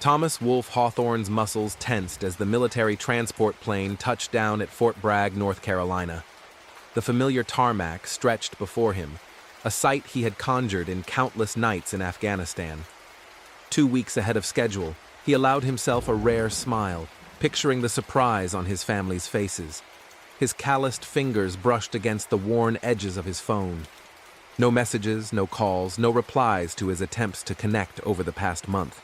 Thomas Wolfe Hawthorne's muscles tensed as the military transport plane touched down at Fort Bragg, North Carolina. The familiar tarmac stretched before him, a sight he had conjured in countless nights in Afghanistan. 2 weeks ahead of schedule, he allowed himself a rare smile, picturing the surprise on his family's faces. His calloused fingers brushed against the worn edges of his phone. No messages, no calls, no replies to his attempts to connect over the past month.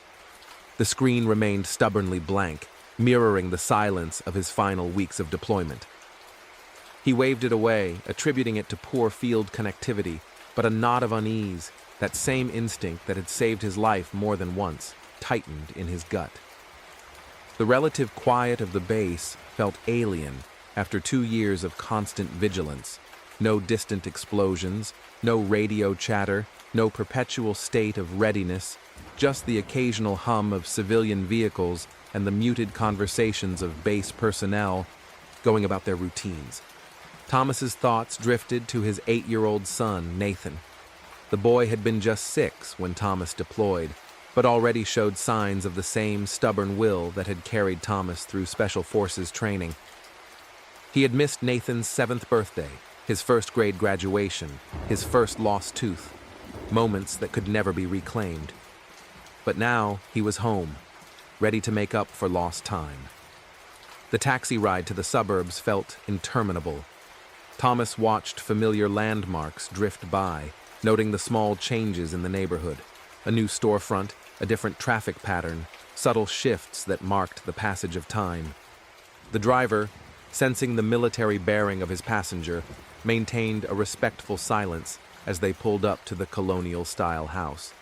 The screen remained stubbornly blank, mirroring the silence of his final weeks of deployment. He waved it away, attributing it to poor field connectivity, but a knot of unease, that same instinct that had saved his life more than once, tightened in his gut. The relative quiet of the base felt alien after 2 years of constant vigilance. No distant explosions, no radio chatter, no perpetual state of readiness, just the occasional hum of civilian vehicles and the muted conversations of base personnel going about their routines. Thomas's thoughts drifted to his 8-year-old son, Nathan. The boy had been just 6 when Thomas deployed, but already showed signs of the same stubborn will that had carried Thomas through Special Forces training. He had missed Nathan's 7th birthday, his first-grade graduation, his first lost tooth, moments that could never be reclaimed. But now he was home, ready to make up for lost time. The taxi ride to the suburbs felt interminable. Thomas watched familiar landmarks drift by, noting the small changes in the neighborhood. A new storefront, a different traffic pattern, subtle shifts that marked the passage of time. The driver, sensing the military bearing of his passenger, maintained a respectful silence as they pulled up to the colonial-style house.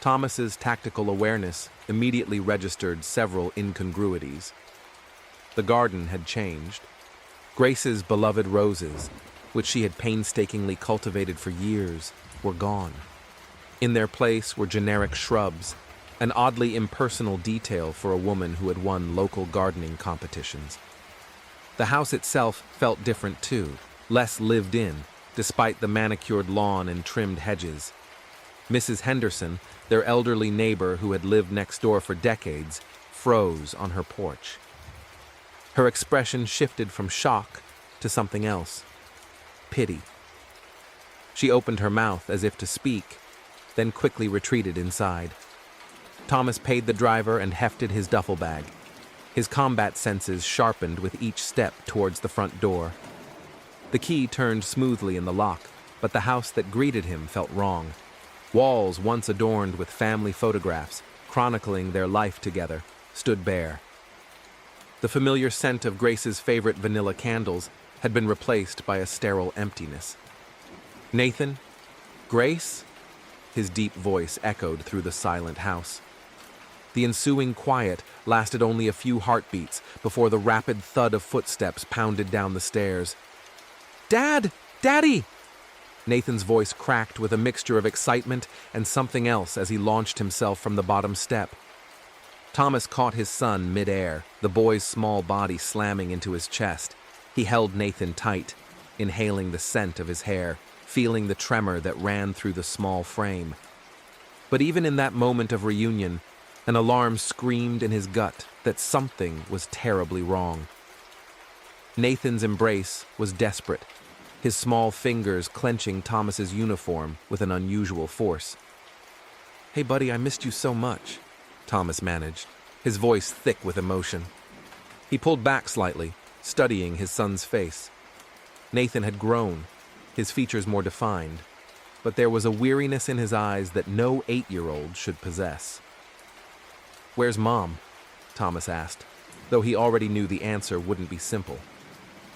Thomas's tactical awareness immediately registered several incongruities. The garden had changed. Grace's beloved roses, which she had painstakingly cultivated for years, were gone. In their place were generic shrubs, an oddly impersonal detail for a woman who had won local gardening competitions. The house itself felt different too, less lived in, despite the manicured lawn and trimmed hedges. Mrs. Henderson, their elderly neighbor who had lived next door for decades, froze on her porch. Her expression shifted from shock to something else. Pity. She opened her mouth as if to speak, then quickly retreated inside. Thomas paid the driver and hefted his duffel bag. His combat senses sharpened with each step towards the front door. The key turned smoothly in the lock, but the house that greeted him felt wrong. Walls once adorned with family photographs, chronicling their life together, stood bare. The familiar scent of Grace's favorite vanilla candles had been replaced by a sterile emptiness. Nathan? Grace? His deep voice echoed through the silent house. The ensuing quiet lasted only a few heartbeats before the rapid thud of footsteps pounded down the stairs. "Dad! Daddy!" Nathan's voice cracked with a mixture of excitement and something else as he launched himself from the bottom step. Thomas caught his son mid-air, the boy's small body slamming into his chest. He held Nathan tight, inhaling the scent of his hair, feeling the tremor that ran through the small frame. But even in that moment of reunion, an alarm screamed in his gut that something was terribly wrong. Nathan's embrace was desperate, his small fingers clenching Thomas's uniform with an unusual force. "Hey buddy, I missed you so much," Thomas managed, his voice thick with emotion. He pulled back slightly, studying his son's face. Nathan had grown, his features more defined, but there was a weariness in his eyes that no 8-year-old should possess. "Where's Mom?" Thomas asked, though he already knew the answer wouldn't be simple.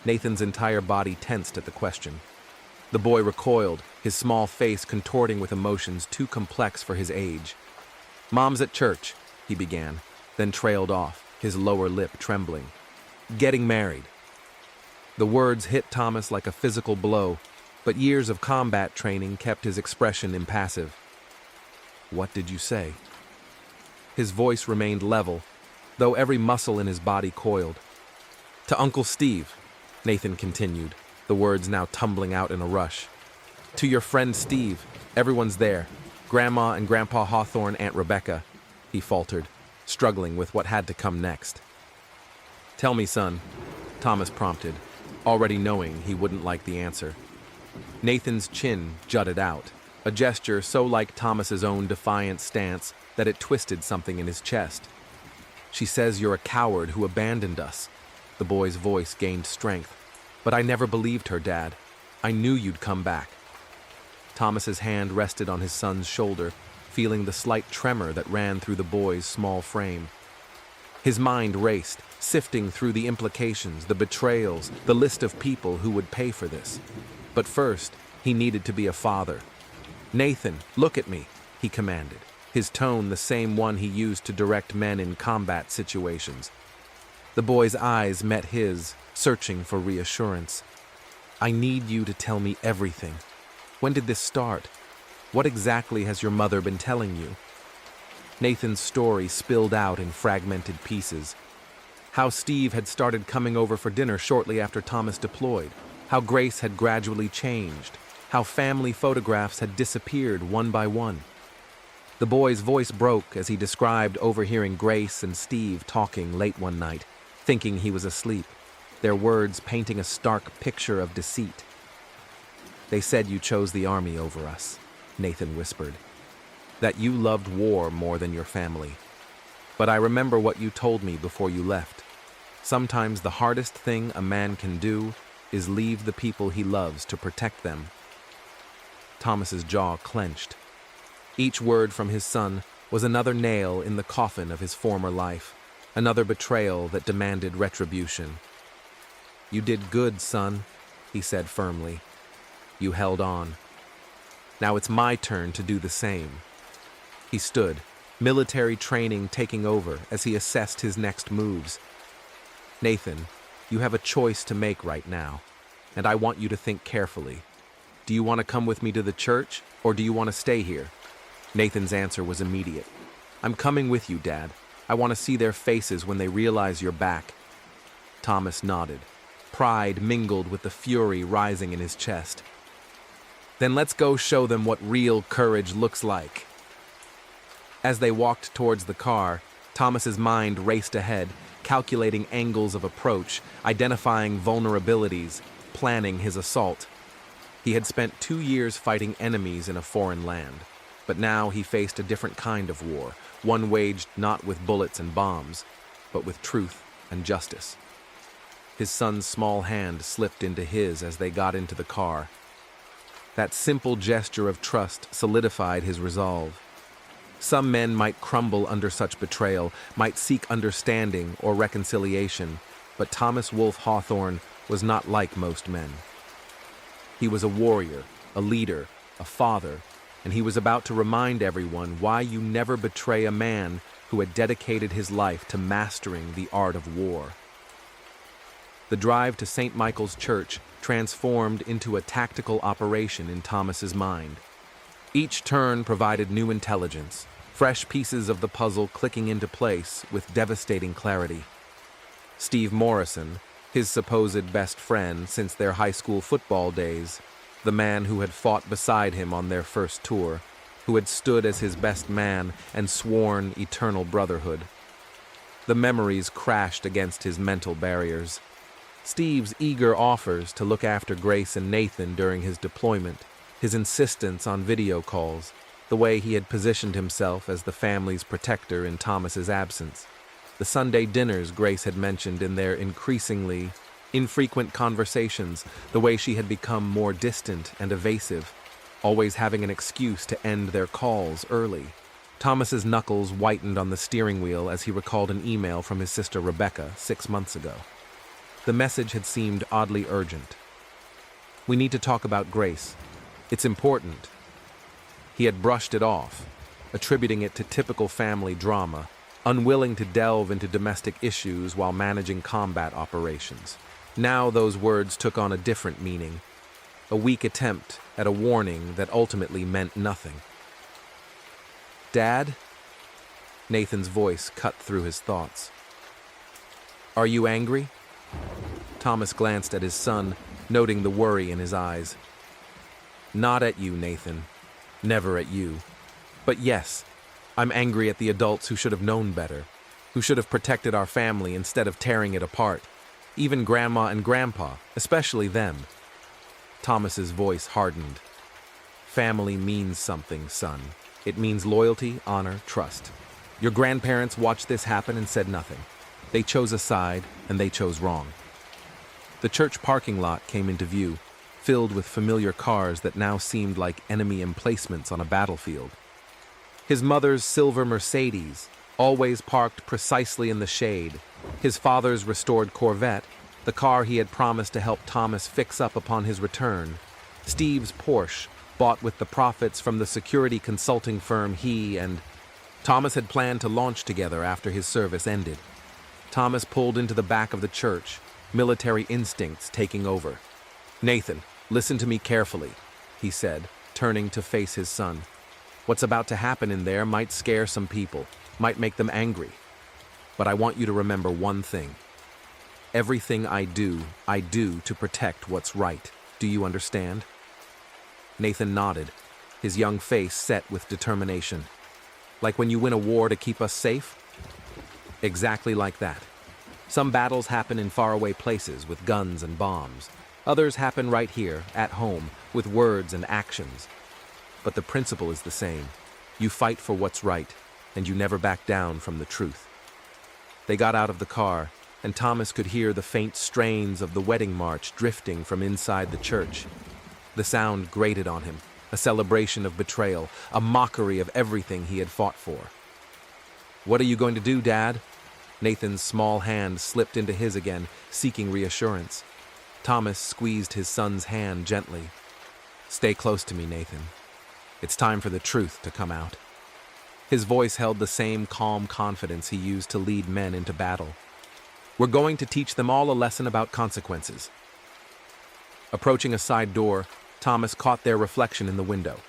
Nathan's entire body tensed at the question. The boy recoiled, his small face contorting with emotions too complex for his age. "Mom's at church," he began, then trailed off, his lower lip trembling. "Getting married." The words hit Thomas like a physical blow, but years of combat training kept his expression impassive. "What did you say?" His voice remained level, though every muscle in his body coiled. "To Uncle Steve," Nathan continued, the words now tumbling out in a rush. "To your friend Steve, everyone's there. Grandma and Grandpa Hawthorne, Aunt Rebecca," he faltered, struggling with what had to come next. "Tell me, son," Thomas prompted, already knowing he wouldn't like the answer. Nathan's chin jutted out, a gesture so like Thomas's own defiant stance that it twisted something in his chest. "She says you're a coward who abandoned us." The boy's voice gained strength. "But I never believed her, Dad. I knew you'd come back." Thomas's hand rested on his son's shoulder, feeling the slight tremor that ran through the boy's small frame. His mind raced, sifting through the implications, the betrayals, the list of people who would pay for this. But first, he needed to be a father. "Nathan, look at me," he commanded, his tone the same one he used to direct men in combat situations. The boy's eyes met his, searching for reassurance. "I need you to tell me everything. When did this start? What exactly has your mother been telling you?" Nathan's story spilled out in fragmented pieces. How Steve had started coming over for dinner shortly after Thomas deployed. How Grace had gradually changed. How family photographs had disappeared one by one. The boy's voice broke as he described overhearing Grace and Steve talking late one night, thinking he was asleep, their words painting a stark picture of deceit. "They said you chose the army over us," Nathan whispered. "That you loved war more than your family. But I remember what you told me before you left. Sometimes the hardest thing a man can do is leave the people he loves to protect them." Thomas's jaw clenched. Each word from his son was another nail in the coffin of his former life, another betrayal that demanded retribution. "You did good, son," he said firmly. "You held on. Now it's my turn to do the same." He stood, military training taking over as he assessed his next moves. "Nathan, you have a choice to make right now, and I want you to think carefully. Do you want to come with me to the church, or do you want to stay here?" Nathan's answer was immediate. "I'm coming with you, Dad. I want to see their faces when they realize you're back." Thomas nodded, pride mingled with the fury rising in his chest. "Then let's go show them what real courage looks like." As they walked towards the car, Thomas's mind raced ahead, calculating angles of approach, identifying vulnerabilities, planning his assault. He had spent 2 years fighting enemies in a foreign land, but now he faced a different kind of war, one waged not with bullets and bombs, but with truth and justice. His son's small hand slipped into his as they got into the car. That simple gesture of trust solidified his resolve. Some men might crumble under such betrayal, might seek understanding or reconciliation, but Thomas Wolfe Hawthorne was not like most men. He was a warrior, a leader, a father, and he was about to remind everyone why you never betray a man who had dedicated his life to mastering the art of war. The drive to St. Michael's Church transformed into a tactical operation in Thomas's mind. Each turn provided new intelligence, fresh pieces of the puzzle clicking into place with devastating clarity. Steve Morrison, his supposed best friend since their high school football days, the man who had fought beside him on their first tour, who had stood as his best man and sworn eternal brotherhood. The memories crashed against his mental barriers. Steve's eager offers to look after Grace and Nathan during his deployment, his insistence on video calls, the way he had positioned himself as the family's protector in Thomas's absence, the Sunday dinners Grace had mentioned in their increasingly infrequent conversations, the way she had become more distant and evasive, always having an excuse to end their calls early. Thomas's knuckles whitened on the steering wheel as he recalled an email from his sister Rebecca 6 months ago. The message had seemed oddly urgent. "We need to talk about Grace. It's important." He had brushed it off, attributing it to typical family drama, unwilling to delve into domestic issues while managing combat operations. Now those words took on a different meaning, a weak attempt at a warning that ultimately meant nothing. "Dad?" Nathan's voice cut through his thoughts. "Are you angry?" Thomas glanced at his son, noting the worry in his eyes. "Not at you, Nathan. Never at you. But yes, I'm angry at the adults who should have known better, who should have protected our family instead of tearing it apart. Even Grandma and Grandpa, especially them. Thomas's voice hardened. Family means something, son. It means loyalty, honor, trust. Your grandparents watched this happen and said nothing. They chose a side, and they chose wrong. The church parking lot came into view, filled with familiar cars that now seemed like enemy emplacements on a battlefield. His mother's silver Mercedes, always parked precisely in the shade. His father's restored Corvette, the car he had promised to help Thomas fix up upon his return. Steve's Porsche, bought with the profits from the security consulting firm he and Thomas had planned to launch together after his service ended. Thomas pulled into the back of the church, military instincts taking over. "Nathan, listen to me carefully," he said, turning to face his son. "What's about to happen in there might scare some people, might make them angry. But I want you to remember one thing. Everything I do to protect what's right. Do you understand?" Nathan nodded, his young face set with determination. "Like when you win a war to keep us safe?" "Exactly like that. Some battles happen in faraway places with guns and bombs. Others happen right here, at home, with words and actions. But the principle is the same. You fight for what's right, and you never back down from the truth." They got out of the car, and Thomas could hear the faint strains of the wedding march drifting from inside the church. The sound grated on him, a celebration of betrayal, a mockery of everything he had fought for. "What are you going to do, Dad?" Nathan's small hand slipped into his again, seeking reassurance. Thomas squeezed his son's hand gently. "Stay close to me, Nathan. It's time for the truth to come out." His voice held the same calm confidence he used to lead men into battle. "We're going to teach them all a lesson about consequences." Approaching a side door, Thomas caught their reflection in the window.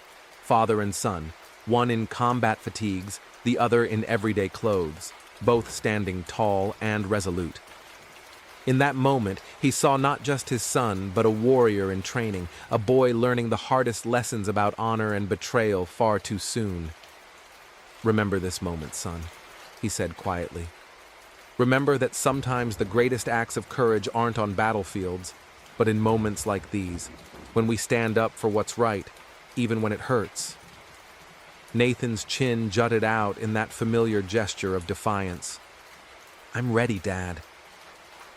Father and son, one in combat fatigues, the other in everyday clothes, both standing tall and resolute. In that moment, he saw not just his son, but a warrior in training, a boy learning the hardest lessons about honor and betrayal far too soon. "Remember this moment, son," he said quietly. "Remember that sometimes the greatest acts of courage aren't on battlefields, but in moments like these, when we stand up for what's right, even when it hurts." Nathan's chin jutted out in that familiar gesture of defiance. "I'm ready, Dad."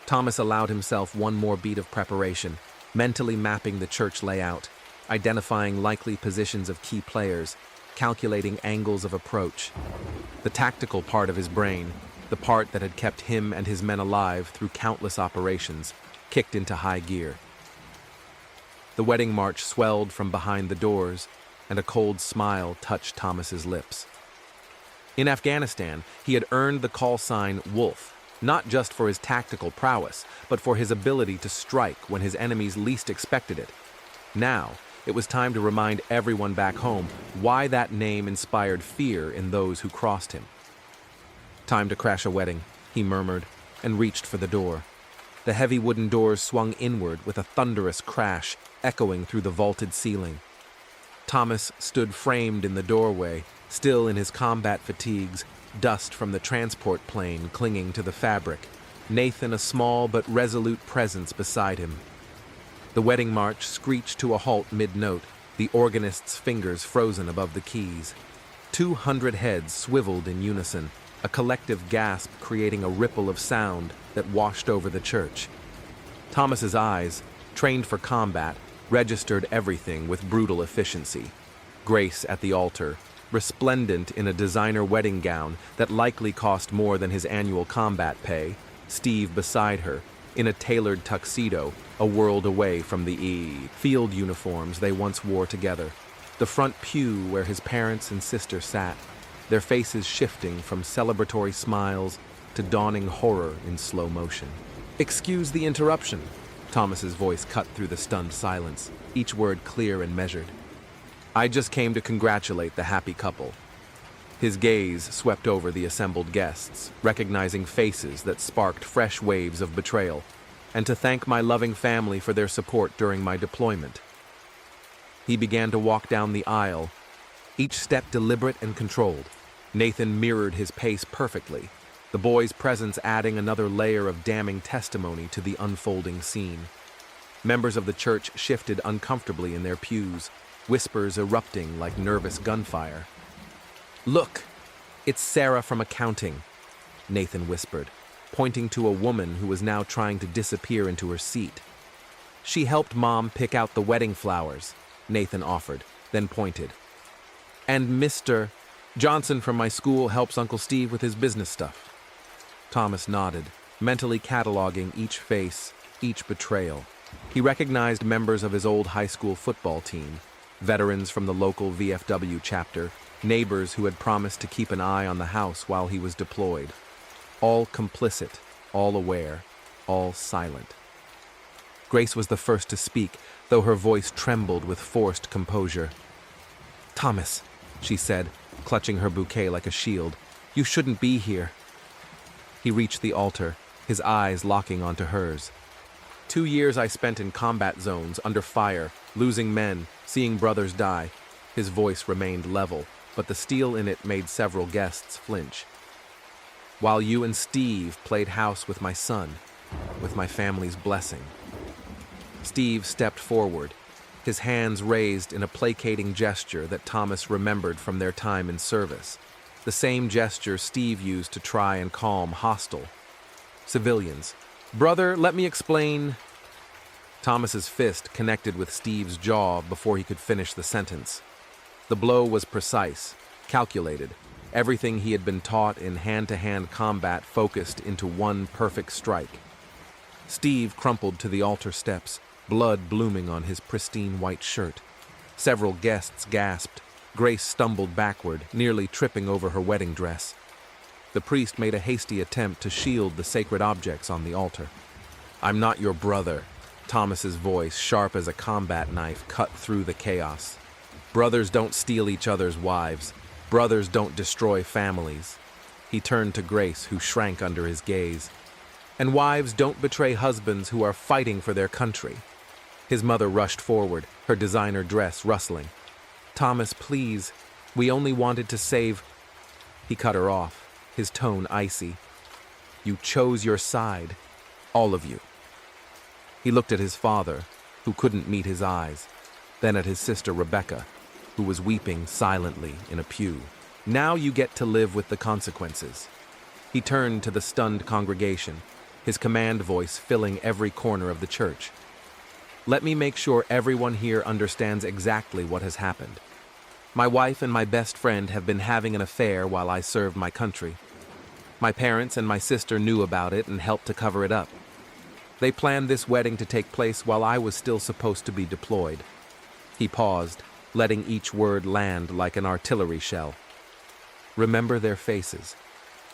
Thomas allowed himself one more beat of preparation, mentally mapping the church layout, identifying likely positions of key players, calculating angles of approach. The tactical part of his brain, the part that had kept him and his men alive through countless operations, kicked into high gear. The wedding march swelled from behind the doors, and a cold smile touched Thomas's lips. In Afghanistan, he had earned the call sign Wolf, not just for his tactical prowess, but for his ability to strike when his enemies least expected it. Now, it was time to remind everyone back home why that name inspired fear in those who crossed him. "Time to crash a wedding," he murmured, and reached for the door. The heavy wooden doors swung inward with a thunderous crash, echoing through the vaulted ceiling. Thomas stood framed in the doorway, still in his combat fatigues, dust from the transport plane clinging to the fabric, Nathan a small but resolute presence beside him. The wedding march screeched to a halt mid-note, the organist's fingers frozen above the keys. 200 heads swiveled in unison, a collective gasp creating a ripple of sound that washed over the church. Thomas's eyes, trained for combat, registered everything with brutal efficiency. Grace at the altar, resplendent in a designer wedding gown that likely cost more than his annual combat pay, Steve beside her, in a tailored tuxedo, a world away from the field uniforms they once wore together. The front pew where his parents and sister sat, their faces shifting from celebratory smiles to dawning horror in slow motion. "Excuse the interruption," Thomas's voice cut through the stunned silence, each word clear and measured. "I just came to congratulate the happy couple." His gaze swept over the assembled guests, recognizing faces that sparked fresh waves of betrayal, and to thank my loving family for their support during my deployment. He began to walk down the aisle, each step deliberate and controlled. Nathan mirrored his pace perfectly, the boy's presence adding another layer of damning testimony to the unfolding scene. Members of the church shifted uncomfortably in their pews, whispers erupting like nervous gunfire. "Look, it's Sarah from accounting," Nathan whispered, pointing to a woman who was now trying to disappear into her seat. "She helped Mom pick out the wedding flowers," Nathan offered, then pointed. "And Mr. Johnson from my school helps Uncle Steve with his business stuff." Thomas nodded, mentally cataloging each face, each betrayal. He recognized members of his old high school football team, veterans from the local VFW chapter, neighbors who had promised to keep an eye on the house while he was deployed. All complicit, all aware, all silent. Grace was the first to speak, though her voice trembled with forced composure. "Thomas," she said, clutching her bouquet like a shield, "you shouldn't be here." He reached the altar, his eyes locking onto hers. 2 years I spent in combat zones, under fire, losing men, seeing brothers die. His voice remained level, but the steel in it made several guests flinch. "While you and Steve played house with my son, with my family's blessing." Steve stepped forward, his hands raised in a placating gesture that Thomas remembered from their time in service, the same gesture Steve used to try and calm hostile civilians. "Brother, let me explain." Thomas's fist connected with Steve's jaw before he could finish the sentence. The blow was precise, calculated, everything he had been taught in hand-to-hand combat focused into one perfect strike. Steve crumpled to the altar steps, blood blooming on his pristine white shirt. Several guests gasped. Grace stumbled backward, nearly tripping over her wedding dress. The priest made a hasty attempt to shield the sacred objects on the altar. "I'm not your brother." Thomas's voice, sharp as a combat knife, cut through the chaos. "Brothers don't steal each other's wives. Brothers don't destroy families." He turned to Grace, who shrank under his gaze. "And wives don't betray husbands who are fighting for their country." His mother rushed forward, her designer dress rustling. "Thomas, please. We only wanted to save—" He cut her off, his tone icy. "You chose your side. All of you." He looked at his father, who couldn't meet his eyes, then at his sister Rebecca, who was weeping silently in a pew. "Now you get to live with the consequences." He turned to the stunned congregation, his command voice filling every corner of the church. "Let me make sure everyone here understands exactly what has happened. My wife and my best friend have been having an affair while I served my country. My parents and my sister knew about it and helped to cover it up. They planned this wedding to take place while I was still supposed to be deployed." He paused, letting each word land like an artillery shell. "Remember their faces.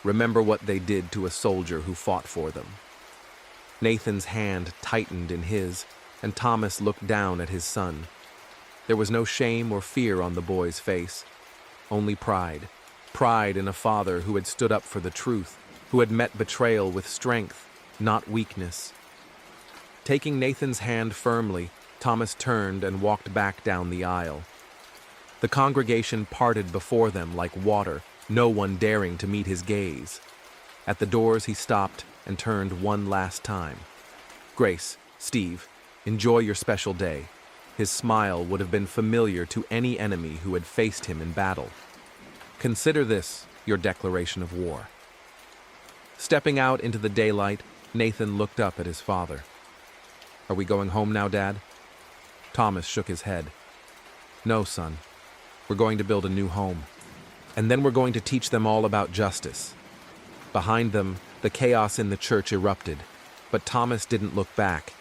Remember what they did to a soldier who fought for them." Nathan's hand tightened in his, and Thomas looked down at his son. There was no shame or fear on the boy's face, only pride. Pride in a father who had stood up for the truth, who had met betrayal with strength, not weakness. Taking Nathan's hand firmly, Thomas turned and walked back down the aisle. The congregation parted before them like water, no one daring to meet his gaze. At the doors he stopped and turned one last time. "Grace, Steve, enjoy your special day." His smile would have been familiar to any enemy who had faced him in battle. "Consider this your declaration of war." Stepping out into the daylight, Nathan looked up at his father. "Are we going home now, Dad?" Thomas shook his head. "No, son. We're going to build a new home. And then we're going to teach them all about justice." Behind them, the chaos in the church erupted, but Thomas didn't look back.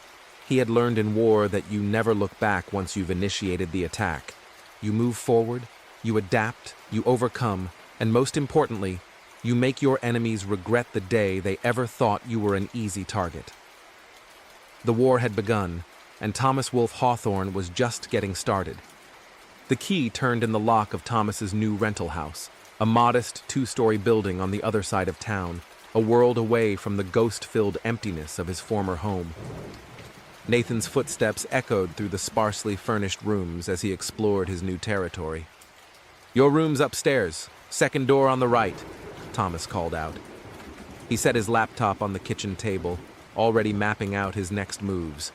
He had learned in war that you never look back once you've initiated the attack. You move forward, you adapt, you overcome, and most importantly, you make your enemies regret the day they ever thought you were an easy target. The war had begun, and Thomas Wolfe Hawthorne was just getting started. The key turned in the lock of Thomas's new rental house, a modest 2-story building on the other side of town, a world away from the ghost-filled emptiness of his former home. Nathan's footsteps echoed through the sparsely furnished rooms as he explored his new territory. "Your room's upstairs, second door on the right," Thomas called out. He set his laptop on the kitchen table, already mapping out his next moves.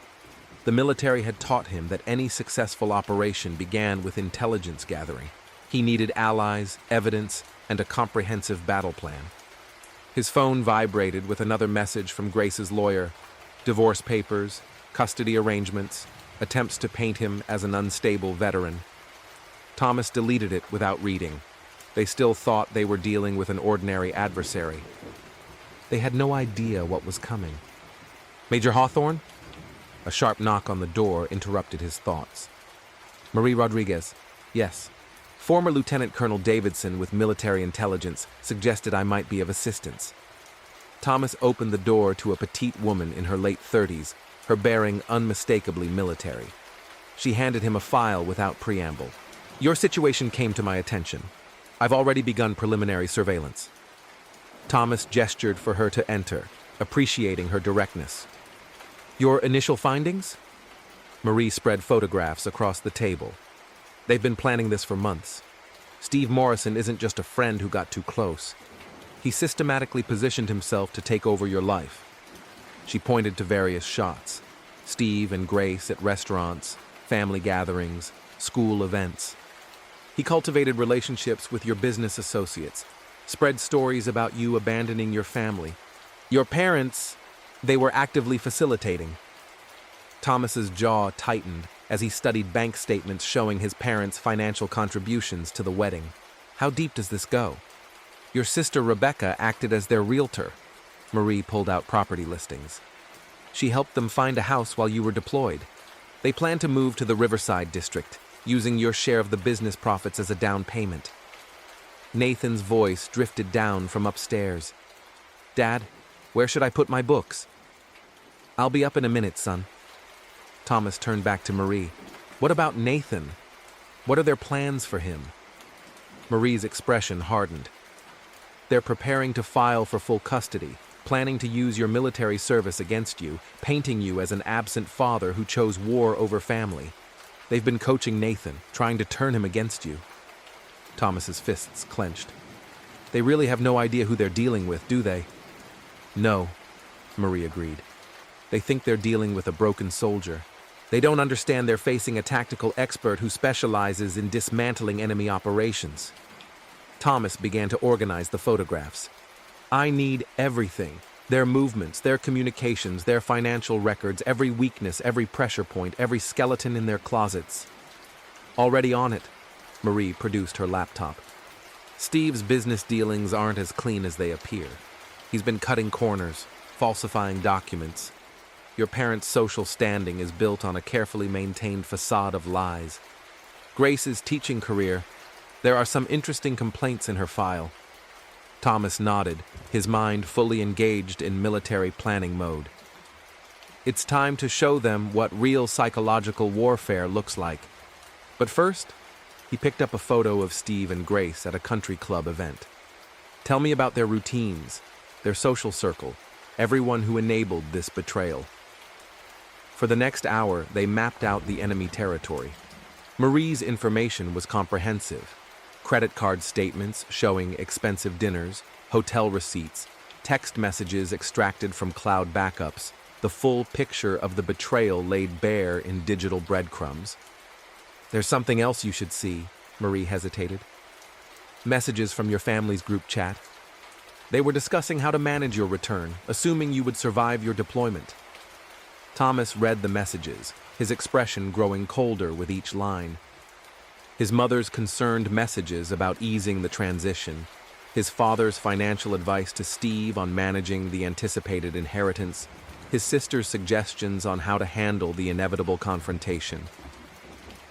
The military had taught him that any successful operation began with intelligence gathering. He needed allies, evidence, and a comprehensive battle plan. His phone vibrated with another message from Grace's lawyer. Divorce papers, custody arrangements, attempts to paint him as an unstable veteran. Thomas deleted it without reading. They still thought they were dealing with an ordinary adversary. They had no idea what was coming. Major Hawthorne? A sharp knock on the door interrupted his thoughts. Marie Rodriguez. Yes. Former Lieutenant Colonel Davidson with military intelligence suggested I might be of assistance. Thomas opened the door to a petite woman in her late 30s, her bearing unmistakably military. She handed him a file without preamble. Your situation came to my attention. I've already begun preliminary surveillance. Thomas gestured for her to enter, appreciating her directness. Your initial findings? Marie spread photographs across the table. They've been planning this for months. Steve Morrison isn't just a friend who got too close. He systematically positioned himself to take over your life. She pointed to various shots. Steve and Grace at restaurants, family gatherings, school events. He cultivated relationships with your business associates, spread stories about you abandoning your family. Your parents, they were actively facilitating. Thomas's jaw tightened as he studied bank statements showing his parents' financial contributions to the wedding. How deep does this go? Your sister Rebecca acted as their realtor. Marie pulled out property listings. She helped them find a house while you were deployed. They planned to move to the Riverside district, using your share of the business profits as a down payment. Nathan's voice drifted down from upstairs. Dad, where should I put my books? I'll be up in a minute, son. Thomas turned back to Marie. What about Nathan? What are their plans for him? Marie's expression hardened. They're preparing to file for full custody, planning to use your military service against you, painting you as an absent father who chose war over family. They've been coaching Nathan, trying to turn him against you. Thomas's fists clenched. They really have no idea who they're dealing with, do they? No, Marie agreed. They think they're dealing with a broken soldier. They don't understand they're facing a tactical expert who specializes in dismantling enemy operations. Thomas began to organize the photographs. I need everything. Their movements, their communications, their financial records, every weakness, every pressure point, every skeleton in their closets. Already on it, Marie produced her laptop. Steve's business dealings aren't as clean as they appear. He's been cutting corners, falsifying documents. Your parents' social standing is built on a carefully maintained facade of lies. Grace's teaching career, there are some interesting complaints in her file. Thomas nodded, his mind fully engaged in military planning mode. It's time to show them what real psychological warfare looks like. But first, he picked up a photo of Steve and Grace at a country club event. Tell me about their routines, their social circle, everyone who enabled this betrayal. For the next hour, they mapped out the enemy territory. Marie's information was comprehensive. Credit card statements showing expensive dinners, hotel receipts, text messages extracted from cloud backups, the full picture of the betrayal laid bare in digital breadcrumbs. There's something else you should see, Marie hesitated. Messages from your family's group chat. They were discussing how to manage your return, assuming you would survive your deployment. Thomas read the messages, his expression growing colder with each line. His mother's concerned messages about easing the transition, his father's financial advice to Steve on managing the anticipated inheritance, his sister's suggestions on how to handle the inevitable confrontation.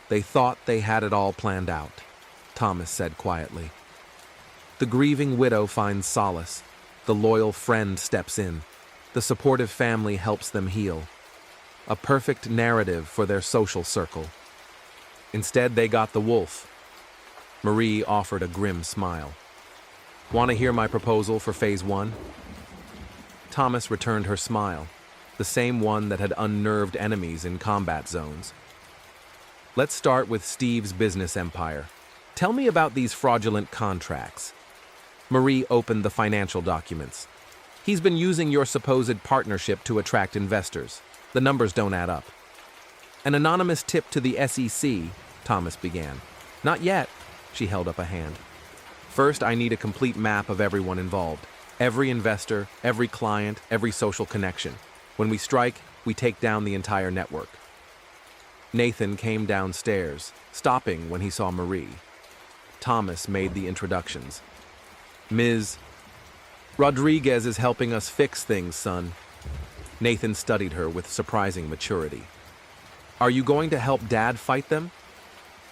They thought they had it all planned out, Thomas said quietly. The grieving widow finds solace. The loyal friend steps in. The supportive family helps them heal. A perfect narrative for their social circle. Instead, they got the wolf. Marie offered a grim smile. Want to hear my proposal for Phase 1? Thomas returned her smile, the same one that had unnerved enemies in combat zones. Let's start with Steve's business empire. Tell me about these fraudulent contracts. Marie opened the financial documents. He's been using your supposed partnership to attract investors. The numbers don't add up. An anonymous tip to the SEC, Thomas began. Not yet, she held up a hand. First, I need a complete map of everyone involved. Every investor, every client, every social connection. When we strike, we take down the entire network. Nathan came downstairs, stopping when he saw Marie. Thomas made the introductions. Ms. Rodriguez is helping us fix things, son. Nathan studied her with surprising maturity. Are you going to help Dad fight them?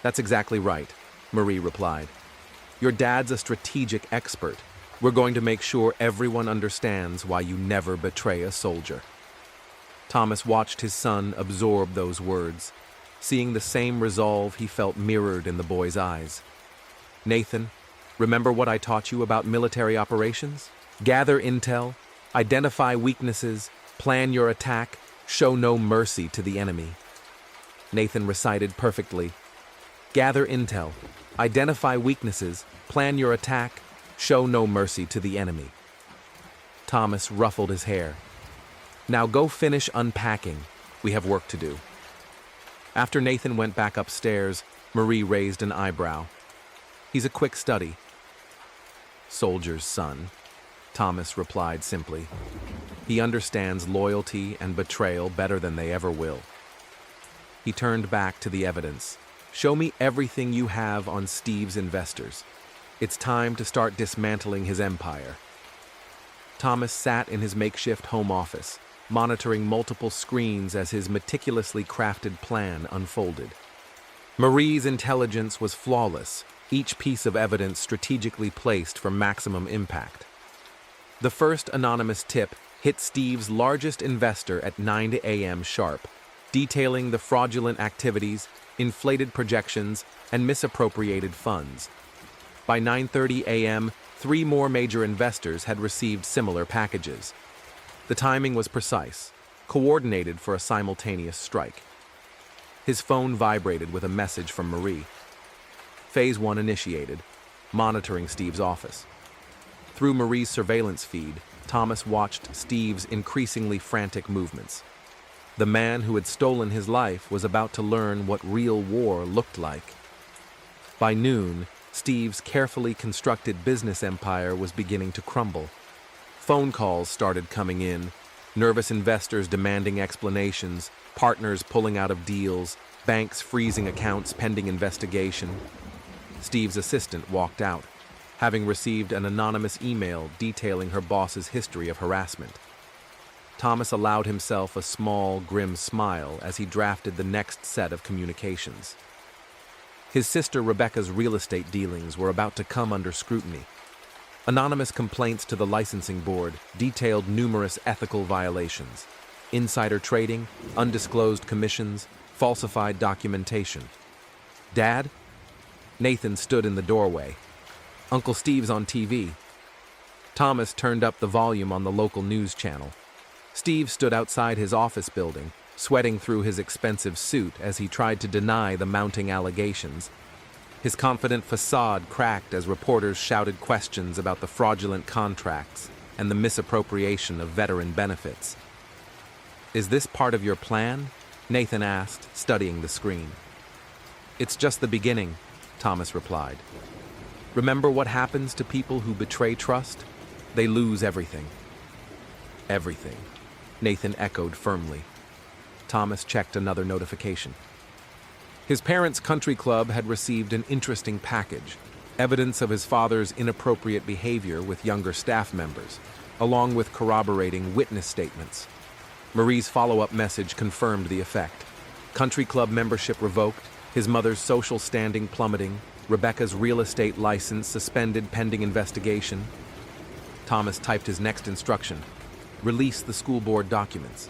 That's exactly right, Marie replied. Your dad's a strategic expert. We're going to make sure everyone understands why you never betray a soldier. Thomas watched his son absorb those words, seeing the same resolve he felt mirrored in the boy's eyes. Nathan, remember what I taught you about military operations? Gather intel, identify weaknesses, plan your attack, show no mercy to the enemy. Nathan recited perfectly. Gather intel, identify weaknesses, plan your attack, show no mercy to the enemy. Thomas ruffled his hair. Now go finish unpacking. We have work to do. After Nathan went back upstairs, Marie raised an eyebrow. He's a quick study. Soldier's son, Thomas replied simply. He understands loyalty and betrayal better than they ever will. He turned back to the evidence. Show me everything you have on Steve's investors. It's time to start dismantling his empire. Thomas sat in his makeshift home office, monitoring multiple screens as his meticulously crafted plan unfolded. Marie's intelligence was flawless, each piece of evidence strategically placed for maximum impact. The first anonymous tip hit Steve's largest investor at 9 a.m. sharp, detailing the fraudulent activities, inflated projections, and misappropriated funds. By 9:30 a.m., 3 more major investors had received similar packages. The timing was precise, coordinated for a simultaneous strike. His phone vibrated with a message from Marie. Phase 1 initiated, monitoring Steve's office. Through Marie's surveillance feed, Thomas watched Steve's increasingly frantic movements. The man who had stolen his life was about to learn what real war looked like. By noon, Steve's carefully constructed business empire was beginning to crumble. Phone calls started coming in, nervous investors demanding explanations, partners pulling out of deals, banks freezing accounts pending investigation. Steve's assistant walked out, having received an anonymous email detailing her boss's history of harassment. Thomas allowed himself a small, grim smile as he drafted the next set of communications. His sister Rebecca's real estate dealings were about to come under scrutiny. Anonymous complaints to the licensing board detailed numerous ethical violations: insider trading, undisclosed commissions, falsified documentation. Dad? Nathan stood in the doorway. Uncle Steve's on TV. Thomas turned up the volume on the local news channel. Steve stood outside his office building, sweating through his expensive suit as he tried to deny the mounting allegations. His confident facade cracked as reporters shouted questions about the fraudulent contracts and the misappropriation of veteran benefits. Is this part of your plan? Nathan asked, studying the screen. It's just the beginning, Thomas replied. Remember what happens to people who betray trust? They lose everything. Everything, Nathan echoed firmly. Thomas checked another notification. His parents' country club had received an interesting package, evidence of his father's inappropriate behavior with younger staff members, along with corroborating witness statements. Marie's follow-up message confirmed the effect. Country club membership revoked, his mother's social standing plummeting, Rebecca's real estate license suspended pending investigation. Thomas typed his next instruction: release the school board documents.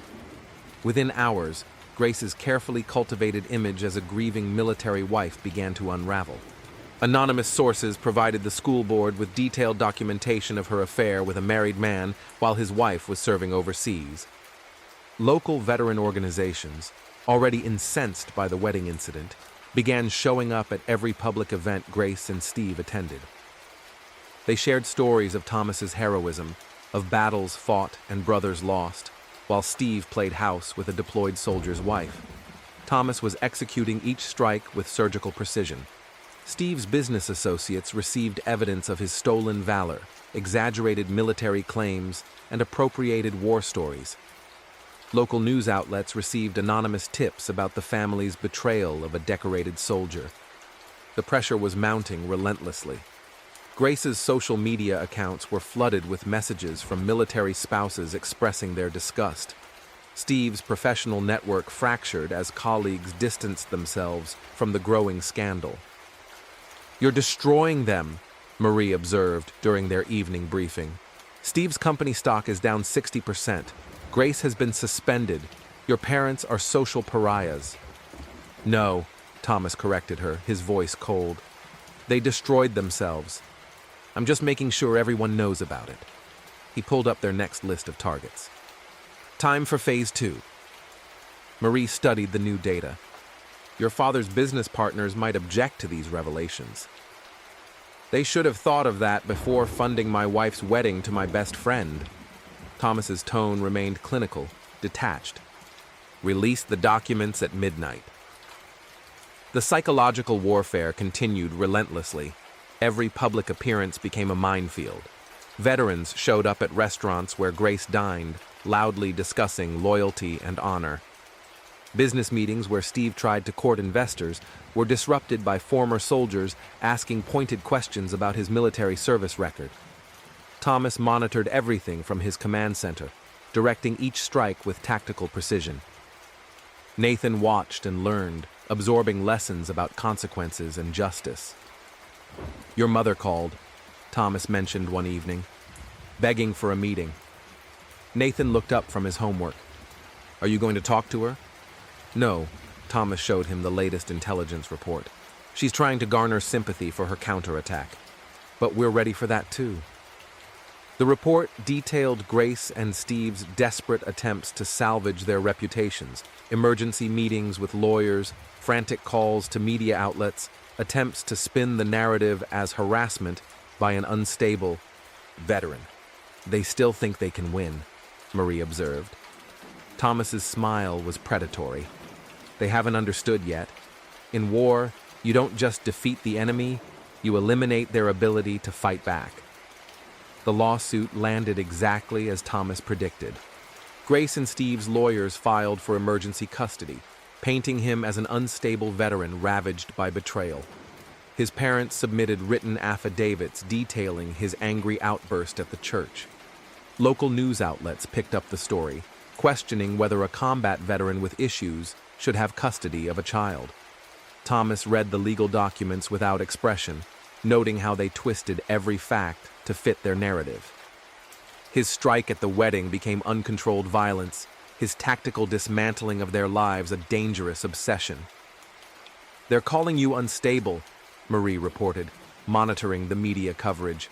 Within hours, Grace's carefully cultivated image as a grieving military wife began to unravel. Anonymous sources provided the school board with detailed documentation of her affair with a married man while his wife was serving overseas. Local veteran organizations, already incensed by the wedding incident, began showing up at every public event Grace and Steve attended. They shared stories of Thomas's heroism, of battles fought and brothers lost, while Steve played house with a deployed soldier's wife. Thomas was executing each strike with surgical precision. Steve's business associates received evidence of his stolen valor, exaggerated military claims, and appropriated war stories. Local news outlets received anonymous tips about the family's betrayal of a decorated soldier. The pressure was mounting relentlessly. Grace's social media accounts were flooded with messages from military spouses expressing their disgust. Steve's professional network fractured as colleagues distanced themselves from the growing scandal. "You're destroying them," Marie observed during their evening briefing. "Steve's company stock is down 60%. Grace has been suspended. Your parents are social pariahs." "No," Thomas corrected her, his voice cold. "They destroyed themselves. I'm just making sure everyone knows about it." He pulled up their next list of targets. "Time for Phase 2. Marie studied the new data. "Your father's business partners might object to these revelations." "They should have thought of that before funding my wife's wedding to my best friend." Thomas's tone remained clinical, detached. "Release the documents at midnight." The psychological warfare continued relentlessly. Every public appearance became a minefield. Veterans showed up at restaurants where Grace dined, loudly discussing loyalty and honor. Business meetings where Steve tried to court investors were disrupted by former soldiers asking pointed questions about his military service record. Thomas monitored everything from his command center, directing each strike with tactical precision. Nathan watched and learned, absorbing lessons about consequences and justice. "Your mother called," Thomas mentioned one evening, begging for a meeting. Nathan looked up from his homework. "Are you going to talk to her?" "No," Thomas showed him the latest intelligence report. "She's trying to garner sympathy for her counterattack. But we're ready for that too." The report detailed Grace and Steve's desperate attempts to salvage their reputations, emergency meetings with lawyers, frantic calls to media outlets, attempts to spin the narrative as harassment by an unstable veteran. "They still think they can win," Marie observed. Thomas's smile was predatory. "They haven't understood yet. In war, you don't just defeat the enemy, you eliminate their ability to fight back." The lawsuit landed exactly as Thomas predicted. Grace and Steve's lawyers filed for emergency custody, painting him as an unstable veteran ravaged by betrayal. His parents submitted written affidavits detailing his angry outburst at the church. Local news outlets picked up the story, questioning whether a combat veteran with issues should have custody of a child. Thomas read the legal documents without expression, noting how they twisted every fact to fit their narrative. His strike at the wedding became uncontrolled violence, his tactical dismantling of their lives a dangerous obsession. "They're calling you unstable," Marie reported, monitoring the media coverage.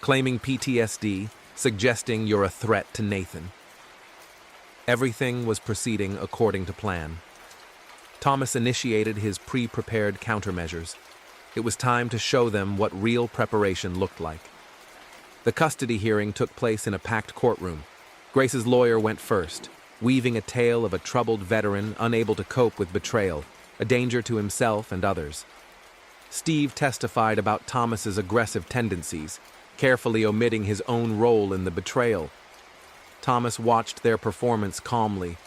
"Claiming PTSD, suggesting you're a threat to Nathan." Everything was proceeding according to plan. Thomas initiated his pre-prepared countermeasures. It was time to show them what real preparation looked like. The custody hearing took place in a packed courtroom. Grace's lawyer went first, weaving a tale of a troubled veteran unable to cope with betrayal, a danger to himself and others. Steve testified about Thomas's aggressive tendencies, carefully omitting his own role in the betrayal. Thomas watched their performance calmly.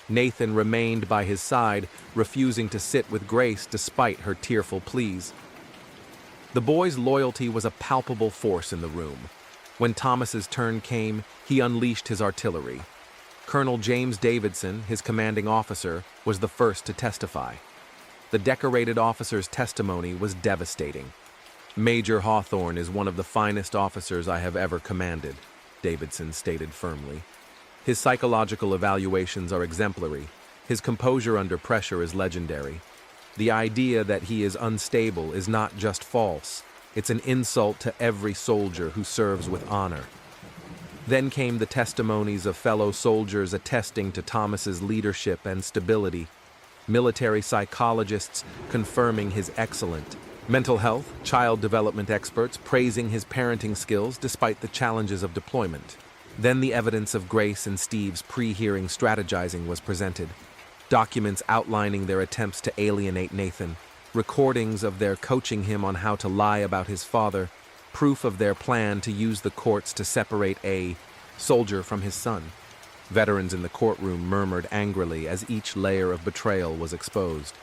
Nathan remained by his side, refusing to sit with Grace despite her tearful pleas. The boy's loyalty was a palpable force in the room. When Thomas's turn came, he unleashed his artillery. Colonel James Davidson, his commanding officer, was the first to testify. The decorated officer's testimony was devastating. "Major Hawthorne is one of the finest officers I have ever commanded," Davidson stated firmly. "His psychological evaluations are exemplary. His composure under pressure is legendary. The idea that he is unstable is not just false. It's an insult to every soldier who serves with honor." Then came the testimonies of fellow soldiers attesting to Thomas's leadership and stability. Military psychologists confirming his excellent mental health, child development experts praising his parenting skills despite the challenges of deployment. Then the evidence of Grace and Steve's pre-hearing strategizing was presented. Documents outlining their attempts to alienate Nathan, recordings of their coaching him on how to lie about his father, proof of their plan to use the courts to separate a soldier from his son. Veterans in the courtroom murmured angrily as each layer of betrayal was exposed.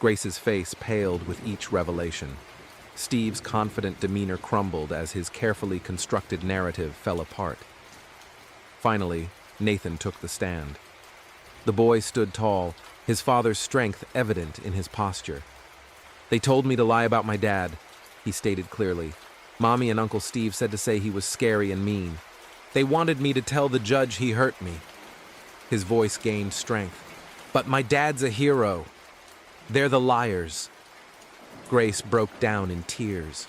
Grace's face paled with each revelation. Steve's confident demeanor crumbled as his carefully constructed narrative fell apart. Finally, Nathan took the stand. The boy stood tall, his father's strength evident in his posture. "They told me to lie about my dad," he stated clearly. "Mommy and Uncle Steve said to say he was scary and mean. They wanted me to tell the judge he hurt me." His voice gained strength. "But my dad's a hero. They're the liars." Grace broke down in tears.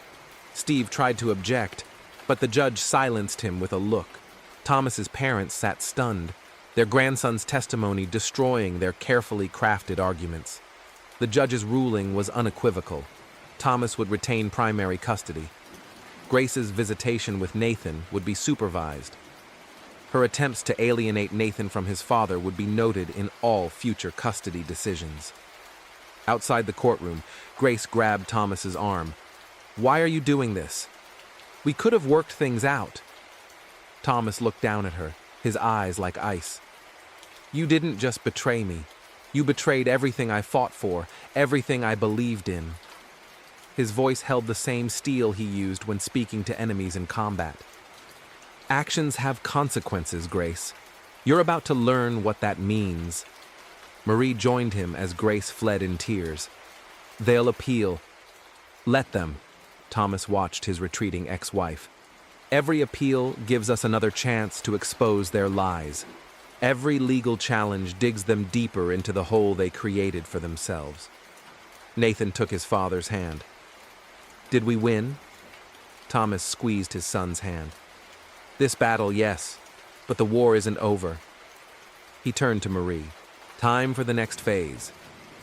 Steve tried to object, but the judge silenced him with a look. Thomas's parents sat stunned, their grandson's testimony destroying their carefully crafted arguments. The judge's ruling was unequivocal. Thomas would retain primary custody. Grace's visitation with Nathan would be supervised. Her attempts to alienate Nathan from his father would be noted in all future custody decisions. Outside the courtroom, Grace grabbed Thomas's arm. "Why are you doing this? We could have worked things out." Thomas looked down at her, his eyes like ice. "You didn't just betray me. You betrayed everything I fought for, everything I believed in." His voice held the same steel he used when speaking to enemies in combat. "Actions have consequences, Grace. You're about to learn what that means." Marie joined him as Grace fled in tears. "They'll appeal." "Let them." Thomas watched his retreating ex-wife. "Every appeal gives us another chance to expose their lies. Every legal challenge digs them deeper into the hole they created for themselves." Nathan took his father's hand. "Did we win?" Thomas squeezed his son's hand. "This battle, yes, but the war isn't over." He turned to Marie. "Time for the next phase.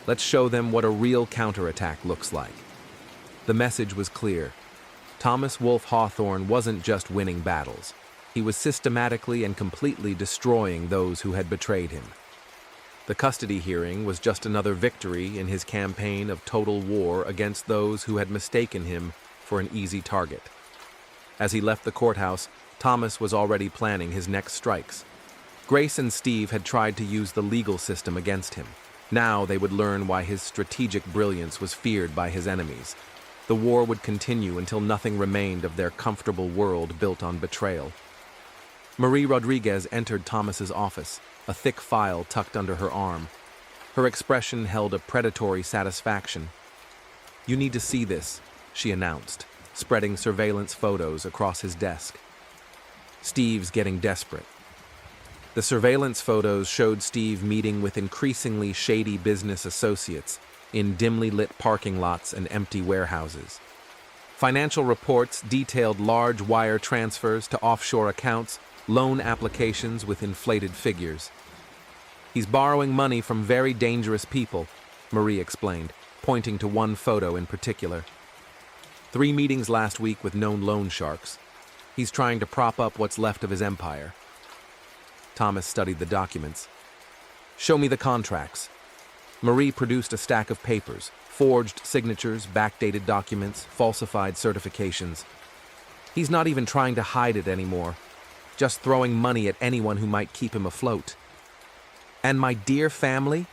Let's show them what a real counterattack looks like." The message was clear. Thomas Wolfe Hawthorne wasn't just winning battles. He was systematically and completely destroying those who had betrayed him. The custody hearing was just another victory in his campaign of total war against those who had mistaken him for an easy target. As he left the courthouse, Thomas was already planning his next strikes. Grace and Steve had tried to use the legal system against him. Now they would learn why his strategic brilliance was feared by his enemies. The war would continue until nothing remained of their comfortable world built on betrayal. Marie Rodriguez entered Thomas's office, a thick file tucked under her arm. Her expression held a predatory satisfaction. "You need to see this," she announced, spreading surveillance photos across his desk. Steve's getting desperate. The surveillance photos showed Steve meeting with increasingly shady business associates in dimly lit parking lots and empty warehouses. Financial reports detailed large wire transfers to offshore accounts, loan applications with inflated figures. "He's borrowing money from very dangerous people," Marie explained, pointing to one photo in particular. 3 meetings last week with known loan sharks. He's trying to prop up what's left of his empire. Thomas studied the documents. "Show me the contracts." Marie produced a stack of papers, forged signatures, backdated documents, falsified certifications. "He's not even trying to hide it anymore, just throwing money at anyone who might keep him afloat." "And my dear family?"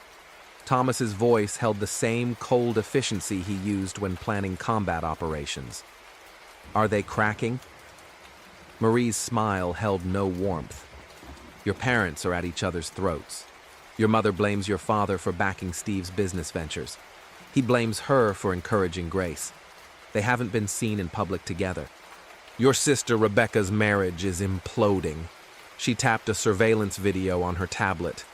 Thomas's voice held the same cold efficiency he used when planning combat operations. "Are they cracking?" Marie's smile held no warmth. "Your parents are at each other's throats. Your mother blames your father for backing Steve's business ventures. He blames her for encouraging Grace. They haven't been seen in public together. Your sister Rebecca's marriage is imploding." She tapped a surveillance video on her tablet.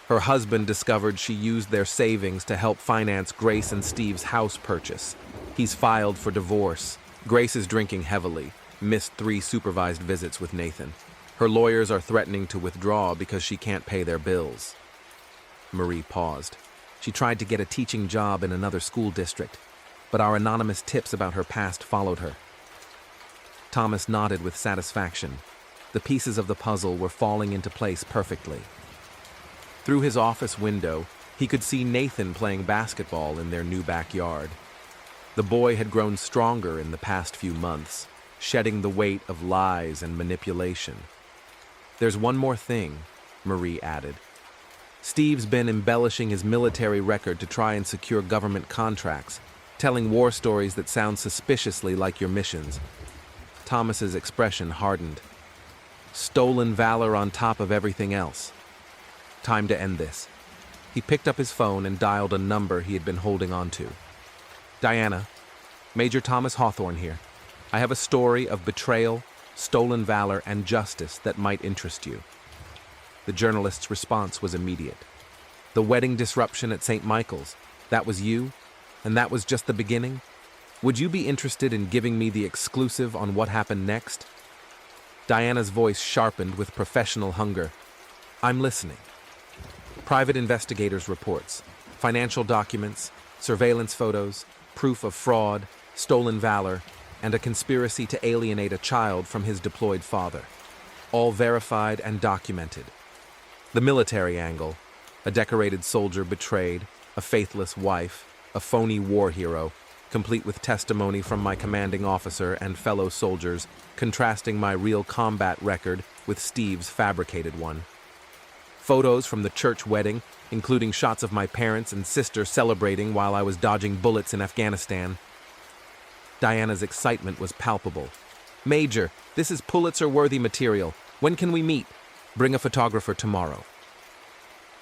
Her husband discovered she used their savings to help finance Grace and Steve's house purchase. He's filed for divorce. Grace is drinking heavily, missed 3 supervised visits with Nathan. Her lawyers are threatening to withdraw because she can't pay their bills. Marie paused. She tried to get a teaching job in another school district, but our anonymous tips about her past followed her. Thomas nodded with satisfaction. The pieces of the puzzle were falling into place perfectly. Through his office window, he could see Nathan playing basketball in their new backyard. The boy had grown stronger in the past few months, shedding the weight of lies and manipulation. "There's one more thing," Marie added. "Steve's been embellishing his military record to try and secure government contracts, telling war stories that sound suspiciously like your missions." Thomas's expression hardened. "Stolen valor on top of everything else. Time to end this." He picked up his phone and dialed a number he had been holding on to. "Diana, Major Thomas Hawthorne here. I have a story of betrayal, stolen valor, and justice that might interest you." The journalist's response was immediate. "The wedding disruption at St. Michael's, that was you? And that was just the beginning? Would you be interested in giving me the exclusive on what happened next?" Diana's voice sharpened with professional hunger. "I'm listening." "Private investigators' reports, financial documents, surveillance photos, proof of fraud, stolen valor, and a conspiracy to alienate a child from his deployed father. All verified and documented. The military angle, a decorated soldier betrayed, a faithless wife, a phony war hero, complete with testimony from my commanding officer and fellow soldiers, contrasting my real combat record with Steve's fabricated one. Photos from the church wedding, including shots of my parents and sister celebrating while I was dodging bullets in Afghanistan." Diana's excitement was palpable. "Major, this is Pulitzer-worthy material. When can we meet? Bring a photographer tomorrow."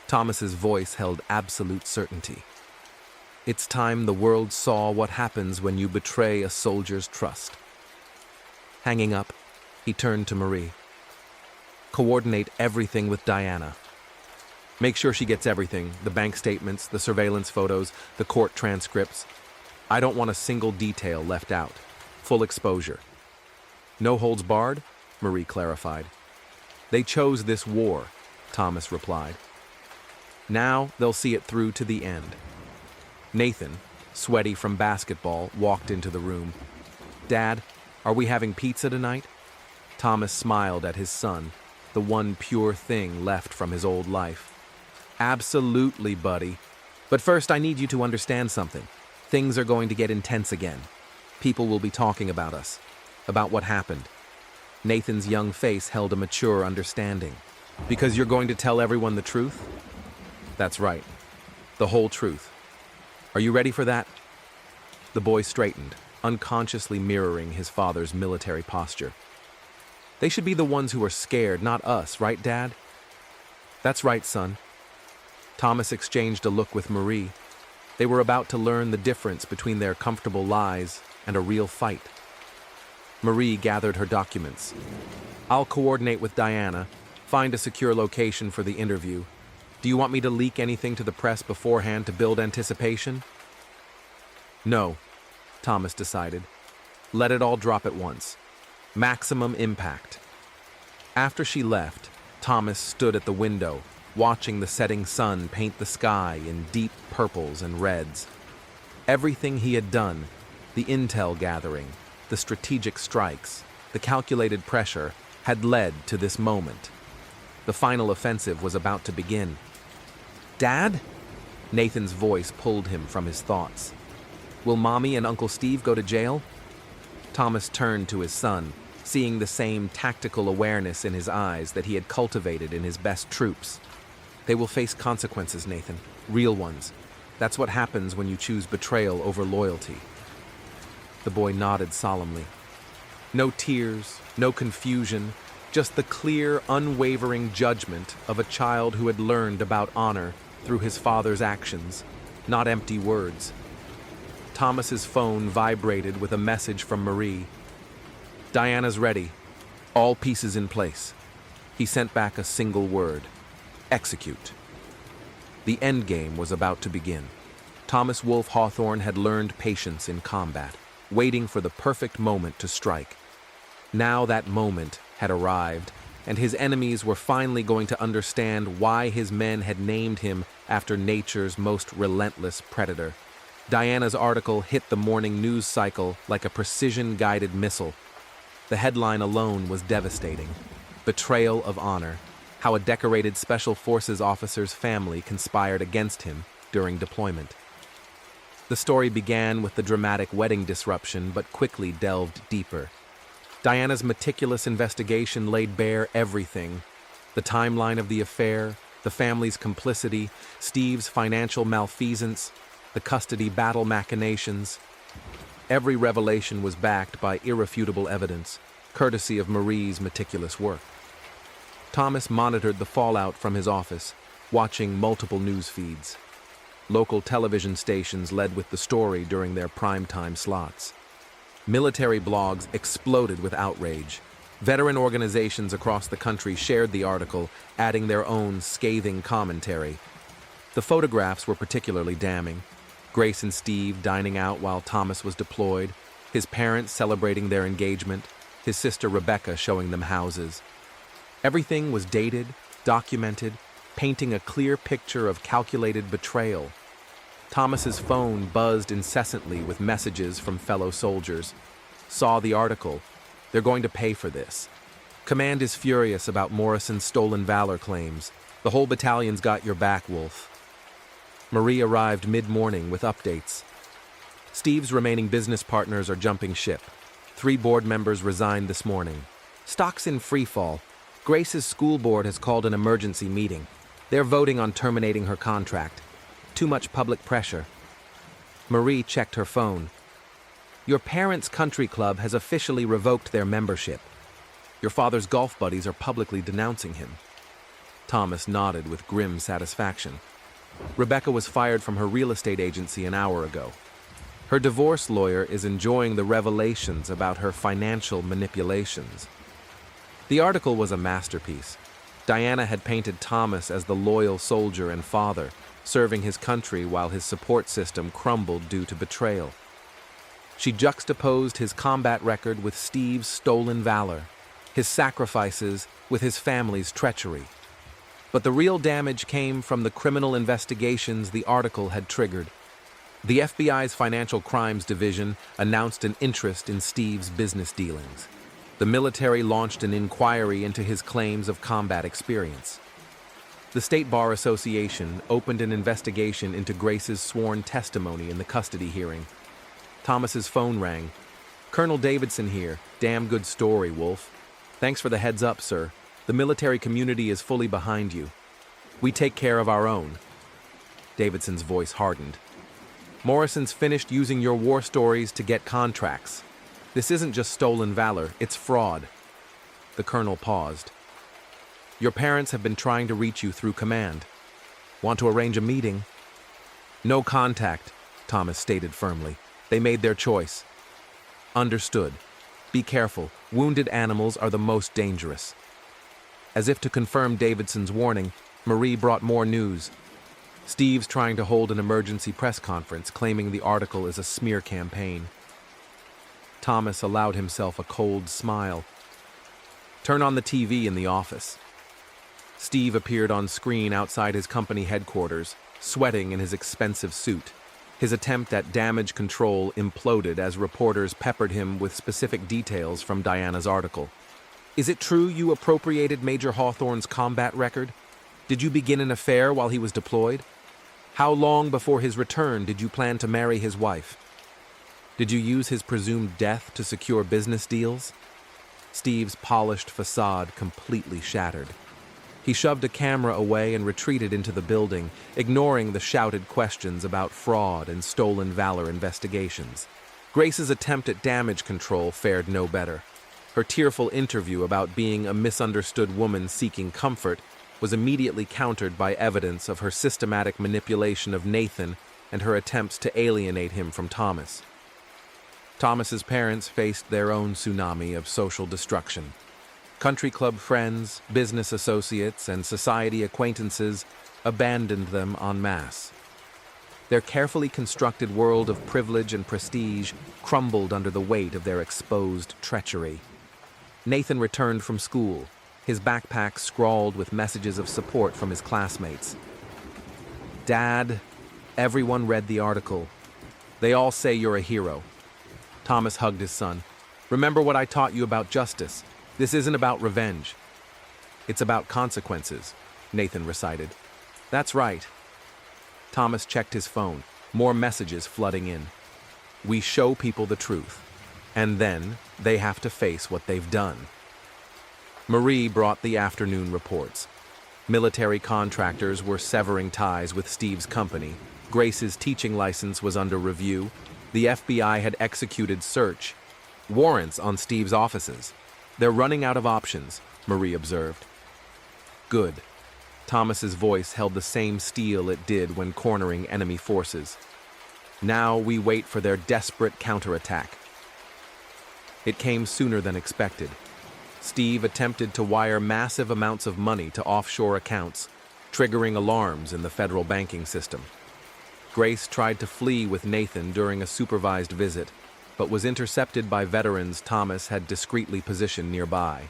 Thomas's voice held absolute certainty. "It's time the world saw what happens when you betray a soldier's trust." Hanging up, he turned to Marie. "Coordinate everything with Diana. Make sure she gets everything, the bank statements, the surveillance photos, the court transcripts. I don't want a single detail left out. Full exposure." "No holds barred?" Marie clarified. "They chose this war," Thomas replied. "Now they'll see it through to the end." Nathan, sweaty from basketball, walked into the room. "Dad, are we having pizza tonight?" Thomas smiled at his son, the one pure thing left from his old life. "Absolutely, buddy. But first I need you to understand something. Things are going to get intense again. People will be talking about us, about what happened." Nathan's young face held a mature understanding. "Because you're going to tell everyone the truth?" "That's right. The whole truth. Are you ready for that?" The boy straightened, unconsciously mirroring his father's military posture. "They should be the ones who are scared, not us, right, Dad?" "That's right, son." Thomas exchanged a look with Marie. They were about to learn the difference between their comfortable lies and a real fight. Marie gathered her documents. "I'll coordinate with Diana, find a secure location for the interview. Do you want me to leak anything to the press beforehand to build anticipation?" "No," Thomas decided. "Let it all drop at once. Maximum impact." After she left, Thomas stood at the window, watching the setting sun paint the sky in deep purples and reds. Everything he had done, the intel gathering, the strategic strikes, the calculated pressure, had led to this moment. The final offensive was about to begin. "Dad?" Nathan's voice pulled him from his thoughts. "Will Mommy and Uncle Steve go to jail?" Thomas turned to his son, seeing the same tactical awareness in his eyes that he had cultivated in his best troops. "They will face consequences, Nathan. Real ones. That's what happens when you choose betrayal over loyalty." The boy nodded solemnly. No tears, no confusion, just the clear, unwavering judgment of a child who had learned about honor through his father's actions, not empty words. Thomas's phone vibrated with a message from Marie. "Diana's ready. All pieces in place." He sent back a single word. "Execute." The endgame was about to begin. Thomas Wolfe Hawthorne had learned patience in combat, waiting for the perfect moment to strike. Now that moment had arrived, and his enemies were finally going to understand why his men had named him after nature's most relentless predator. Diana's article hit the morning news cycle like a precision-guided missile. The headline alone was devastating. Betrayal of honor. How a decorated Special Forces officer's family conspired against him during deployment. The story began with the dramatic wedding disruption, but quickly delved deeper. Diana's meticulous investigation laid bare everything: the timeline of the affair, the family's complicity, Steve's financial malfeasance, the custody battle machinations. Every revelation was backed by irrefutable evidence, courtesy of Marie's meticulous work. Thomas monitored the fallout from his office, watching multiple news feeds. Local television stations led with the story during their primetime slots. Military blogs exploded with outrage. Veteran organizations across the country shared the article, adding their own scathing commentary. The photographs were particularly damning. Grace and Steve dining out while Thomas was deployed, his parents celebrating their engagement, his sister Rebecca showing them houses. Everything was dated, documented, painting a clear picture of calculated betrayal. Thomas's phone buzzed incessantly with messages from fellow soldiers. Saw the article. They're going to pay for this. Command is furious about Morrison's stolen valor claims. The whole battalion's got your back, Wolf. Marie arrived mid-morning with updates. Steve's remaining business partners are jumping ship. 3 board members resigned this morning. Stock's in freefall. Grace's school board has called an emergency meeting. They're voting on terminating her contract. Too much public pressure. Marie checked her phone. Your parents' country club has officially revoked their membership. Your father's golf buddies are publicly denouncing him. Thomas nodded with grim satisfaction. Rebecca was fired from her real estate agency an hour ago. Her divorce lawyer is enjoying the revelations about her financial manipulations. The article was a masterpiece. Diana had painted Thomas as the loyal soldier and father, serving his country while his support system crumbled due to betrayal. She juxtaposed his combat record with Steve's stolen valor, his sacrifices with his family's treachery. But the real damage came from the criminal investigations the article had triggered. The FBI's Financial Crimes Division announced an interest in Steve's business dealings. The military launched an inquiry into his claims of combat experience. The State Bar Association opened an investigation into Grace's sworn testimony in the custody hearing. Thomas's phone rang. Colonel Davidson here. Damn good story, Wolf. Thanks for the heads up, sir. The military community is fully behind you. We take care of our own. Davidson's voice hardened. Morrison's finished using your war stories to get contracts. This isn't just stolen valor, it's fraud. The colonel paused. Your parents have been trying to reach you through command. Want to arrange a meeting? No contact, Thomas stated firmly. They made their choice. Understood. Be careful. Wounded animals are the most dangerous. As if to confirm Davidson's warning, Marie brought more news. Steve's trying to hold an emergency press conference, claiming the article is a smear campaign. Thomas allowed himself a cold smile. Turn on the TV in the office. Steve appeared on screen outside his company headquarters, sweating in his expensive suit. His attempt at damage control imploded as reporters peppered him with specific details from Diana's article. Is it true you appropriated Major Hawthorne's combat record? Did you begin an affair while he was deployed? How long before his return did you plan to marry his wife? Did you use his presumed death to secure business deals? Steve's polished facade completely shattered. He shoved a camera away and retreated into the building, ignoring the shouted questions about fraud and stolen valor investigations. Grace's attempt at damage control fared no better. Her tearful interview about being a misunderstood woman seeking comfort was immediately countered by evidence of her systematic manipulation of Nathan and her attempts to alienate him from Thomas. Thomas's parents faced their own tsunami of social destruction. Country club friends, business associates, and society acquaintances abandoned them en masse. Their carefully constructed world of privilege and prestige crumbled under the weight of their exposed treachery. Nathan returned from school, his backpack scrawled with messages of support from his classmates. Dad, everyone read the article. They all say you're a hero. Thomas hugged his son. Remember what I taught you about justice. This isn't about revenge. It's about consequences, Nathan recited. That's right. Thomas checked his phone, more messages flooding in. We show people the truth, and then they have to face what they've done. Marie brought the afternoon reports. Military contractors were severing ties with Steve's company. Grace's teaching license was under review. The FBI had executed search warrants on Steve's offices. They're running out of options, Marie observed. Good. Thomas's voice held the same steel it did when cornering enemy forces. Now we wait for their desperate counterattack. It came sooner than expected. Steve attempted to wire massive amounts of money to offshore accounts, triggering alarms in the federal banking system. Grace tried to flee with Nathan during a supervised visit, but was intercepted by veterans Thomas had discreetly positioned nearby.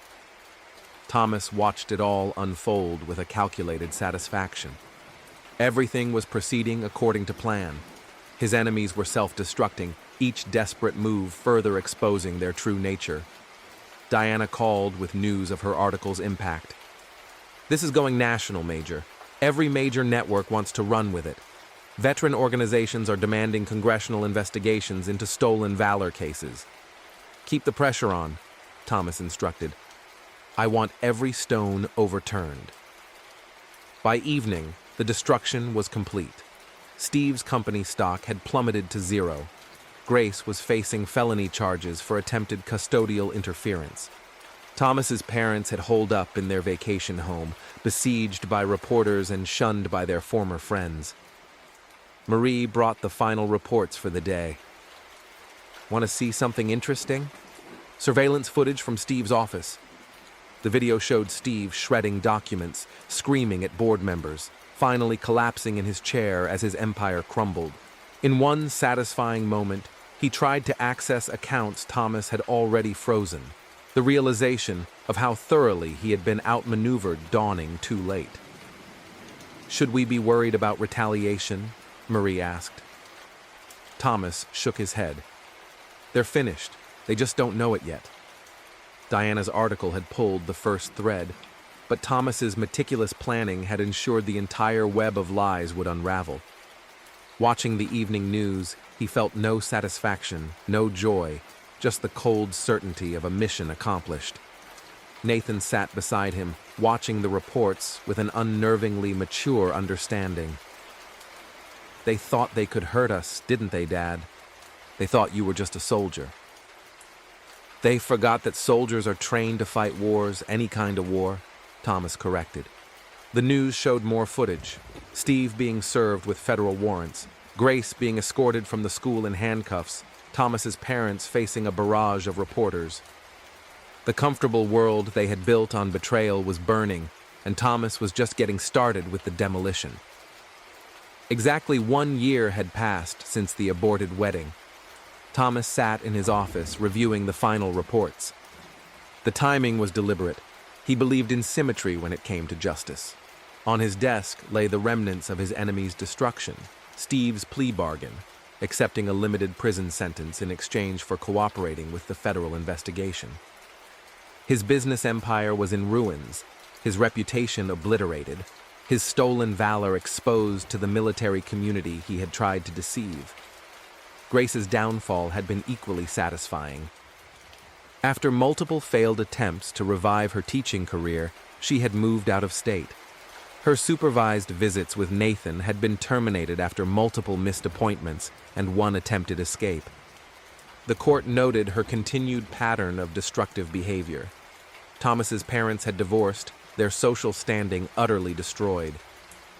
Thomas watched it all unfold with a calculated satisfaction. Everything was proceeding according to plan. His enemies were self-destructing, each desperate move further exposing their true nature. Diana called with news of her article's impact. This is going national, Major. Every major network wants to run with it. Veteran organizations are demanding congressional investigations into stolen valor cases. Keep the pressure on, Thomas instructed. I want every stone overturned. By evening, the destruction was complete. Steve's company stock had plummeted to zero. Grace was facing felony charges for attempted custodial interference. Thomas's parents had holed up in their vacation home, besieged by reporters and shunned by their former friends. Marie brought the final reports for the day. Want to see something interesting? Surveillance footage from Steve's office. The video showed Steve shredding documents, screaming at board members, finally collapsing in his chair as his empire crumbled. In one satisfying moment, he tried to access accounts Thomas had already frozen, the realization of how thoroughly he had been outmaneuvered dawning too late. Should we be worried about retaliation? Marie asked. Thomas shook his head. They're finished. They just don't know it yet. Diana's article had pulled the first thread, but Thomas's meticulous planning had ensured the entire web of lies would unravel. Watching the evening news, he felt no satisfaction, no joy, just the cold certainty of a mission accomplished. Nathan sat beside him, watching the reports with an unnervingly mature understanding. They thought they could hurt us, didn't they, Dad? They thought you were just a soldier. They forgot that soldiers are trained to fight wars, any kind of war, Thomas corrected. The news showed more footage. Steve being served with federal warrants, Grace being escorted from the school in handcuffs, Thomas's parents facing a barrage of reporters. The comfortable world they had built on betrayal was burning, and Thomas was just getting started with the demolition. Exactly 1 year had passed since the aborted wedding. Thomas sat in his office reviewing the final reports. The timing was deliberate. He believed in symmetry when it came to justice. On his desk lay the remnants of his enemy's destruction, Steve's plea bargain, accepting a limited prison sentence in exchange for cooperating with the federal investigation. His business empire was in ruins, his reputation obliterated, his stolen valor exposed to the military community he had tried to deceive. Grace's downfall had been equally satisfying. After multiple failed attempts to revive her teaching career, she had moved out of state. Her supervised visits with Nathan had been terminated after multiple missed appointments and one attempted escape. The court noted her continued pattern of destructive behavior. Thomas's parents had divorced, their social standing utterly destroyed.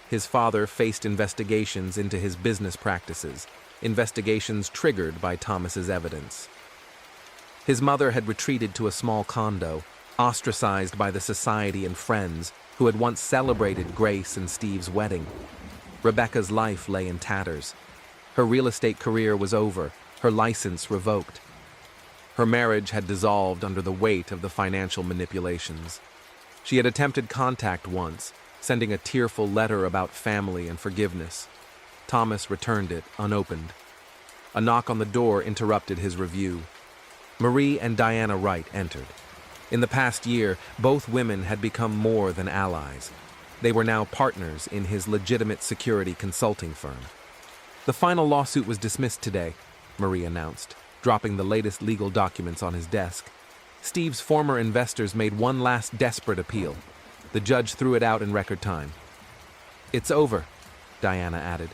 His father faced investigations into his business practices, investigations triggered by Thomas's evidence. His mother had retreated to a small condo, ostracized by the society and friends who had once celebrated Grace and Steve's wedding. Rebecca's life lay in tatters. Her real estate career was over, her license revoked. Her marriage had dissolved under the weight of the financial manipulations. She had attempted contact once, sending a tearful letter about family and forgiveness. Thomas returned it, unopened. A knock on the door interrupted his review. Marie and Diana Wright entered. In the past year, both women had become more than allies. They were now partners in his legitimate security consulting firm. The final lawsuit was dismissed today, Marie announced, dropping the latest legal documents on his desk. Steve's former investors made one last desperate appeal. The judge threw it out in record time. "It's over," Diana added.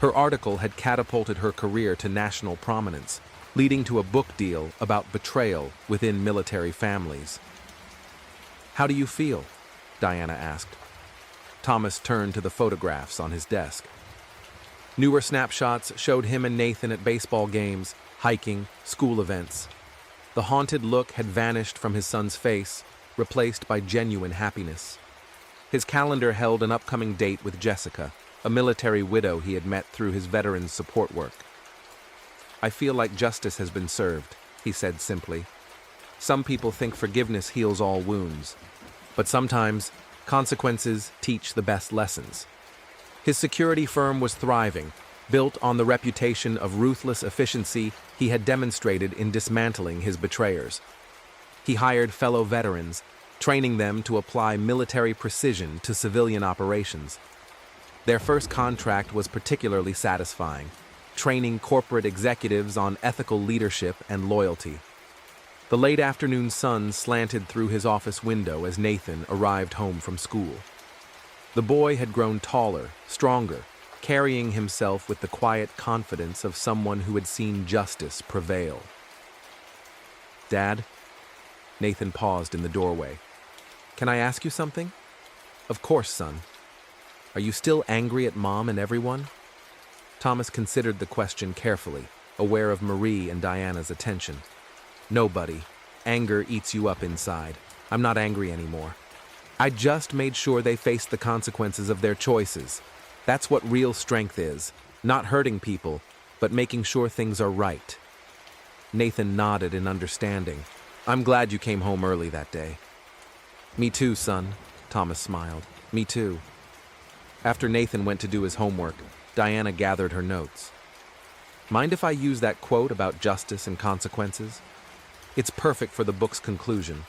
Her article had catapulted her career to national prominence, leading to a book deal about betrayal within military families. "How do you feel?" Diana asked. Thomas turned to the photographs on his desk. Newer snapshots showed him and Nathan at baseball games, hiking, school events. The haunted look had vanished from his son's face, replaced by genuine happiness. His calendar held an upcoming date with Jessica, a military widow he had met through his veterans support work. "I feel like justice has been served," he said simply. "Some people think forgiveness heals all wounds, but sometimes consequences teach the best lessons." His security firm was thriving, built on the reputation of ruthless efficiency he had demonstrated in dismantling his betrayers. He hired fellow veterans, training them to apply military precision to civilian operations. Their first contract was particularly satisfying, training corporate executives on ethical leadership and loyalty. The late afternoon sun slanted through his office window as Nathan arrived home from school. The boy had grown taller, stronger, carrying himself with the quiet confidence of someone who had seen justice prevail. "Dad?" Nathan paused in the doorway. "Can I ask you something?" "Of course, son." "Are you still angry at Mom and everyone?" Thomas considered the question carefully, aware of Marie and Diana's attention. "No, buddy. Anger eats you up inside. I'm not angry anymore. I just made sure they faced the consequences of their choices. That's what real strength is, not hurting people, but making sure things are right." Nathan nodded in understanding. "I'm glad you came home early that day." "Me too, son," Thomas smiled. "Me too." After Nathan went to do his homework, Diana gathered her notes. "Mind if I use that quote about justice and consequences? It's perfect for the book's conclusion."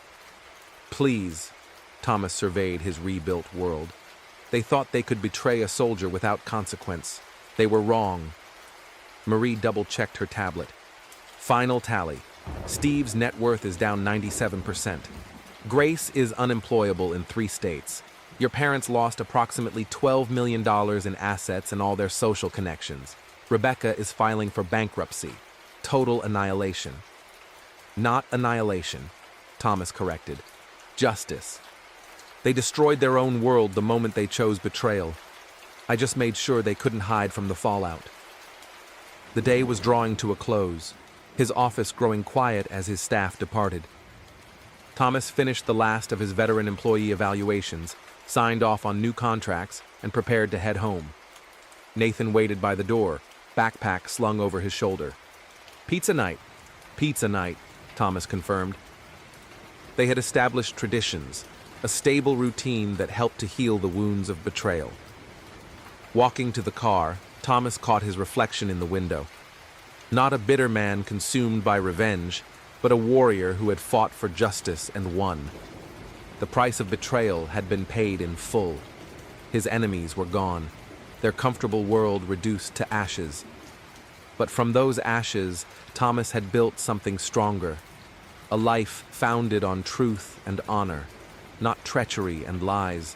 "Please," Thomas surveyed his rebuilt world. They thought they could betray a soldier without consequence. They were wrong. Marie double-checked her tablet. Final tally. Steve's net worth is down 97%. Grace is unemployable in 3 states. Your parents lost approximately $12 million in assets and all their social connections. Rebecca is filing for bankruptcy. Total annihilation. Not annihilation, Thomas corrected. Justice. They destroyed their own world the moment they chose betrayal. I just made sure they couldn't hide from the fallout. The day was drawing to a close, his office growing quiet as his staff departed. Thomas finished the last of his veteran employee evaluations, signed off on new contracts, and prepared to head home. Nathan waited by the door, backpack slung over his shoulder. "Pizza night," Thomas confirmed. They had established traditions, a stable routine that helped to heal the wounds of betrayal. Walking to the car, Thomas caught his reflection in the window. Not a bitter man consumed by revenge, but a warrior who had fought for justice and won. The price of betrayal had been paid in full. His enemies were gone, their comfortable world reduced to ashes. But from those ashes, Thomas had built something stronger, a life founded on truth and honor, not treachery and lies.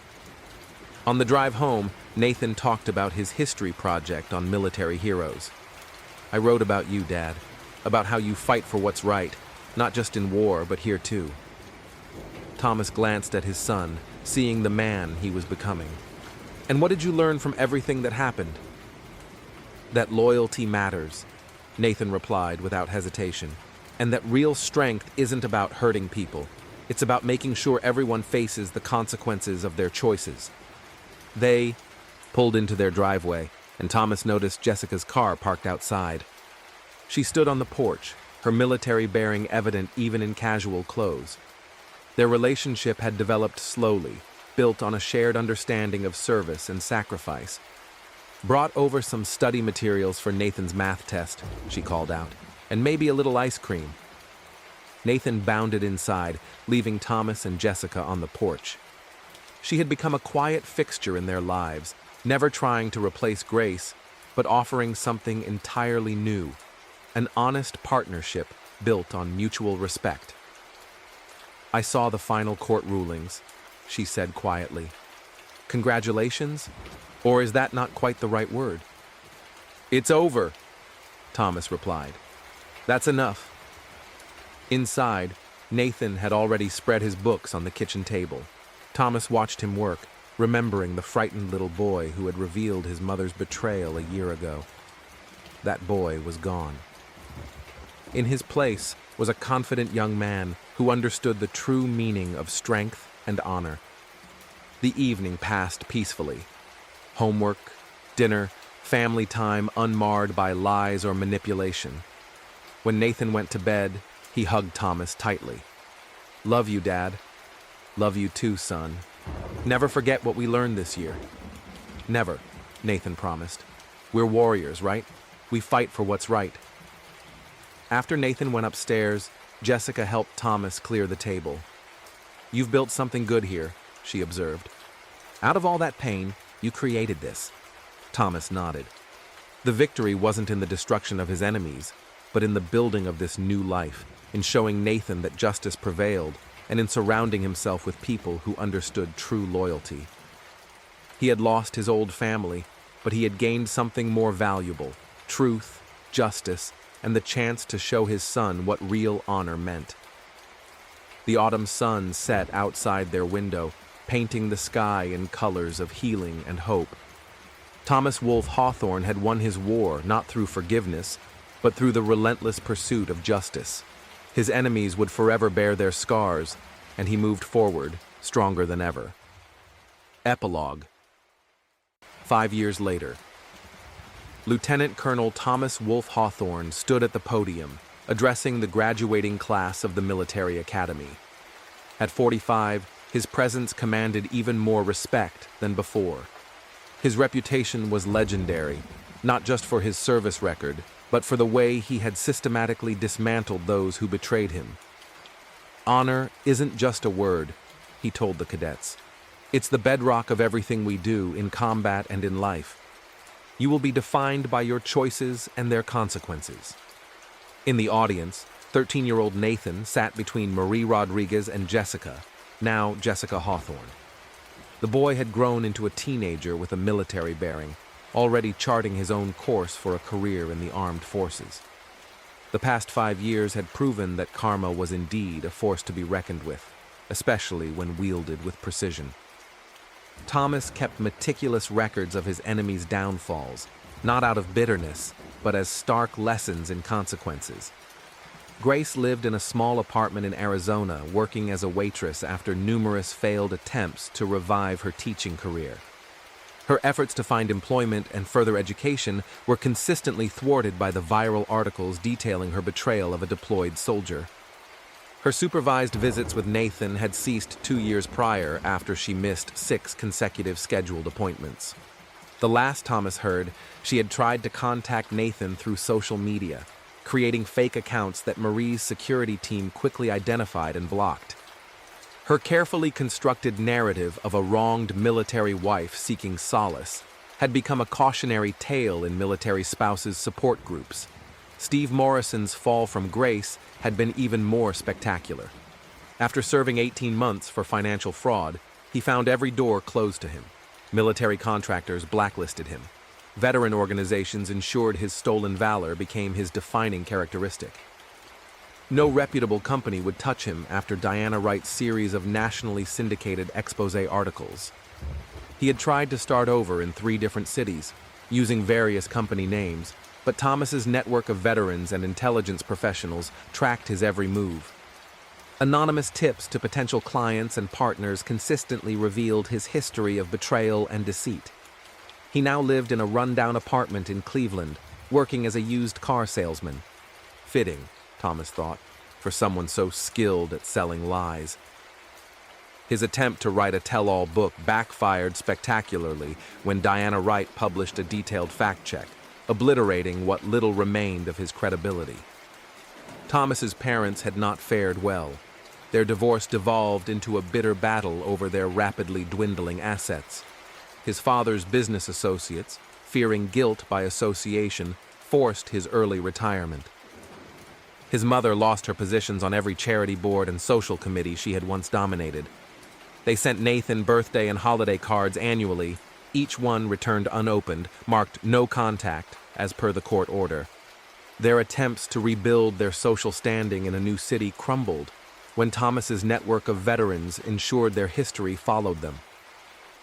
On the drive home, Nathan talked about his history project on military heroes. "I wrote about you, Dad, about how you fight for what's right, not just in war, but here too." Thomas glanced at his son, seeing the man he was becoming. "And what did you learn from everything that happened?" "That loyalty matters," Nathan replied without hesitation, "and that real strength isn't about hurting people. It's about making sure everyone faces the consequences of their choices." They pulled into their driveway, and Thomas noticed Jessica's car parked outside. She stood on the porch, her military bearing evident even in casual clothes. Their relationship had developed slowly, built on a shared understanding of service and sacrifice. "Brought over some study materials for Nathan's math test," she called out, "and maybe a little ice cream." Nathan bounded inside, leaving Thomas and Jessica on the porch. She had become a quiet fixture in their lives, never trying to replace Grace, but offering something entirely new, an honest partnership built on mutual respect. "I saw the final court rulings," she said quietly. "Congratulations? Or is that not quite the right word?" "It's over," Thomas replied. "That's enough." Inside, Nathan had already spread his books on the kitchen table. Thomas watched him work, remembering the frightened little boy who had revealed his mother's betrayal a year ago. That boy was gone. In his place was a confident young man who understood the true meaning of strength and honor. The evening passed peacefully. Homework, dinner, family time unmarred by lies or manipulation. When Nathan went to bed, he hugged Thomas tightly. "Love you, Dad. Love you too, son. Never forget what we learned this year." "Never," Nathan promised. "We're warriors, right? We fight for what's right." After Nathan went upstairs, Jessica helped Thomas clear the table. "You've built something good here," she observed. "Out of all that pain, you created this." Thomas nodded. The victory wasn't in the destruction of his enemies, but in the building of this new life, in showing Nathan that justice prevailed, and in surrounding himself with people who understood true loyalty. He had lost his old family, but he had gained something more valuable: truth, justice, and the chance to show his son what real honor meant. The autumn sun set outside their window, painting the sky in colors of healing and hope. Thomas Wolfe Hawthorne had won his war not through forgiveness, but through the relentless pursuit of justice. His enemies would forever bear their scars, and he moved forward, stronger than ever. Epilogue. 5 years later. Lieutenant Colonel Thomas Wolfe Hawthorne stood at the podium, addressing the graduating class of the military academy. At 45, his presence commanded even more respect than before. His reputation was legendary, not just for his service record, but for the way he had systematically dismantled those who betrayed him. "Honor isn't just a word," he told the cadets. "It's the bedrock of everything we do in combat and in life. You will be defined by your choices and their consequences." In the audience, 13-year-old Nathan sat between Marie Rodriguez and Jessica, now Jessica Hawthorne. The boy had grown into a teenager with a military bearing, already charting his own course for a career in the armed forces. The past 5 years had proven that karma was indeed a force to be reckoned with, especially when wielded with precision. Thomas kept meticulous records of his enemies' downfalls, not out of bitterness, but as stark lessons in consequences. Grace lived in a small apartment in Arizona, working as a waitress after numerous failed attempts to revive her teaching career. Her efforts to find employment and further education were consistently thwarted by the viral articles detailing her betrayal of a deployed soldier. Her supervised visits with Nathan had ceased 2 years prior after she missed 6 consecutive scheduled appointments. The last Thomas heard, she had tried to contact Nathan through social media, creating fake accounts that Marie's security team quickly identified and blocked. Her carefully constructed narrative of a wronged military wife seeking solace had become a cautionary tale in military spouses' support groups. Steve Morrison's fall from grace had been even more spectacular. After serving 18 months for financial fraud, he found every door closed to him. Military contractors blacklisted him. Veteran organizations ensured his stolen valor became his defining characteristic. No reputable company would touch him after Diana Wright's series of nationally syndicated exposé articles. He had tried to start over in 3 different cities, using various company names, but Thomas's network of veterans and intelligence professionals tracked his every move. Anonymous tips to potential clients and partners consistently revealed his history of betrayal and deceit. He now lived in a rundown apartment in Cleveland, working as a used car salesman. Fitting, Thomas thought, for someone so skilled at selling lies. His attempt to write a tell-all book backfired spectacularly when Diana Wright published a detailed fact check, obliterating what little remained of his credibility. Thomas's parents had not fared well. Their divorce devolved into a bitter battle over their rapidly dwindling assets. His father's business associates, fearing guilt by association, forced his early retirement. His mother lost her positions on every charity board and social committee she had once dominated. They sent Nathan birthday and holiday cards annually, each one returned unopened, marked no contact, as per the court order. Their attempts to rebuild their social standing in a new city crumbled when Thomas's network of veterans ensured their history followed them.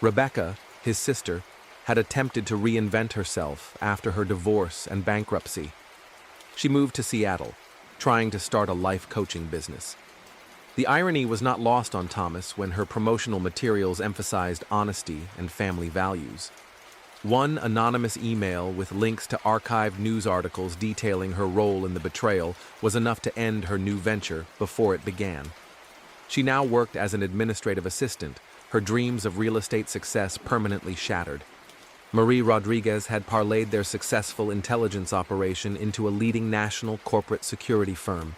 Rebecca, his sister, had attempted to reinvent herself after her divorce and bankruptcy. She moved to Seattle, trying to start a life coaching business. The irony was not lost on Thomas when her promotional materials emphasized honesty and family values. One anonymous email with links to archived news articles detailing her role in the betrayal was enough to end her new venture before it began. She now worked as an administrative assistant, her dreams of real estate success permanently shattered. Marie Rodriguez had parlayed their successful intelligence operation into a leading national corporate security firm.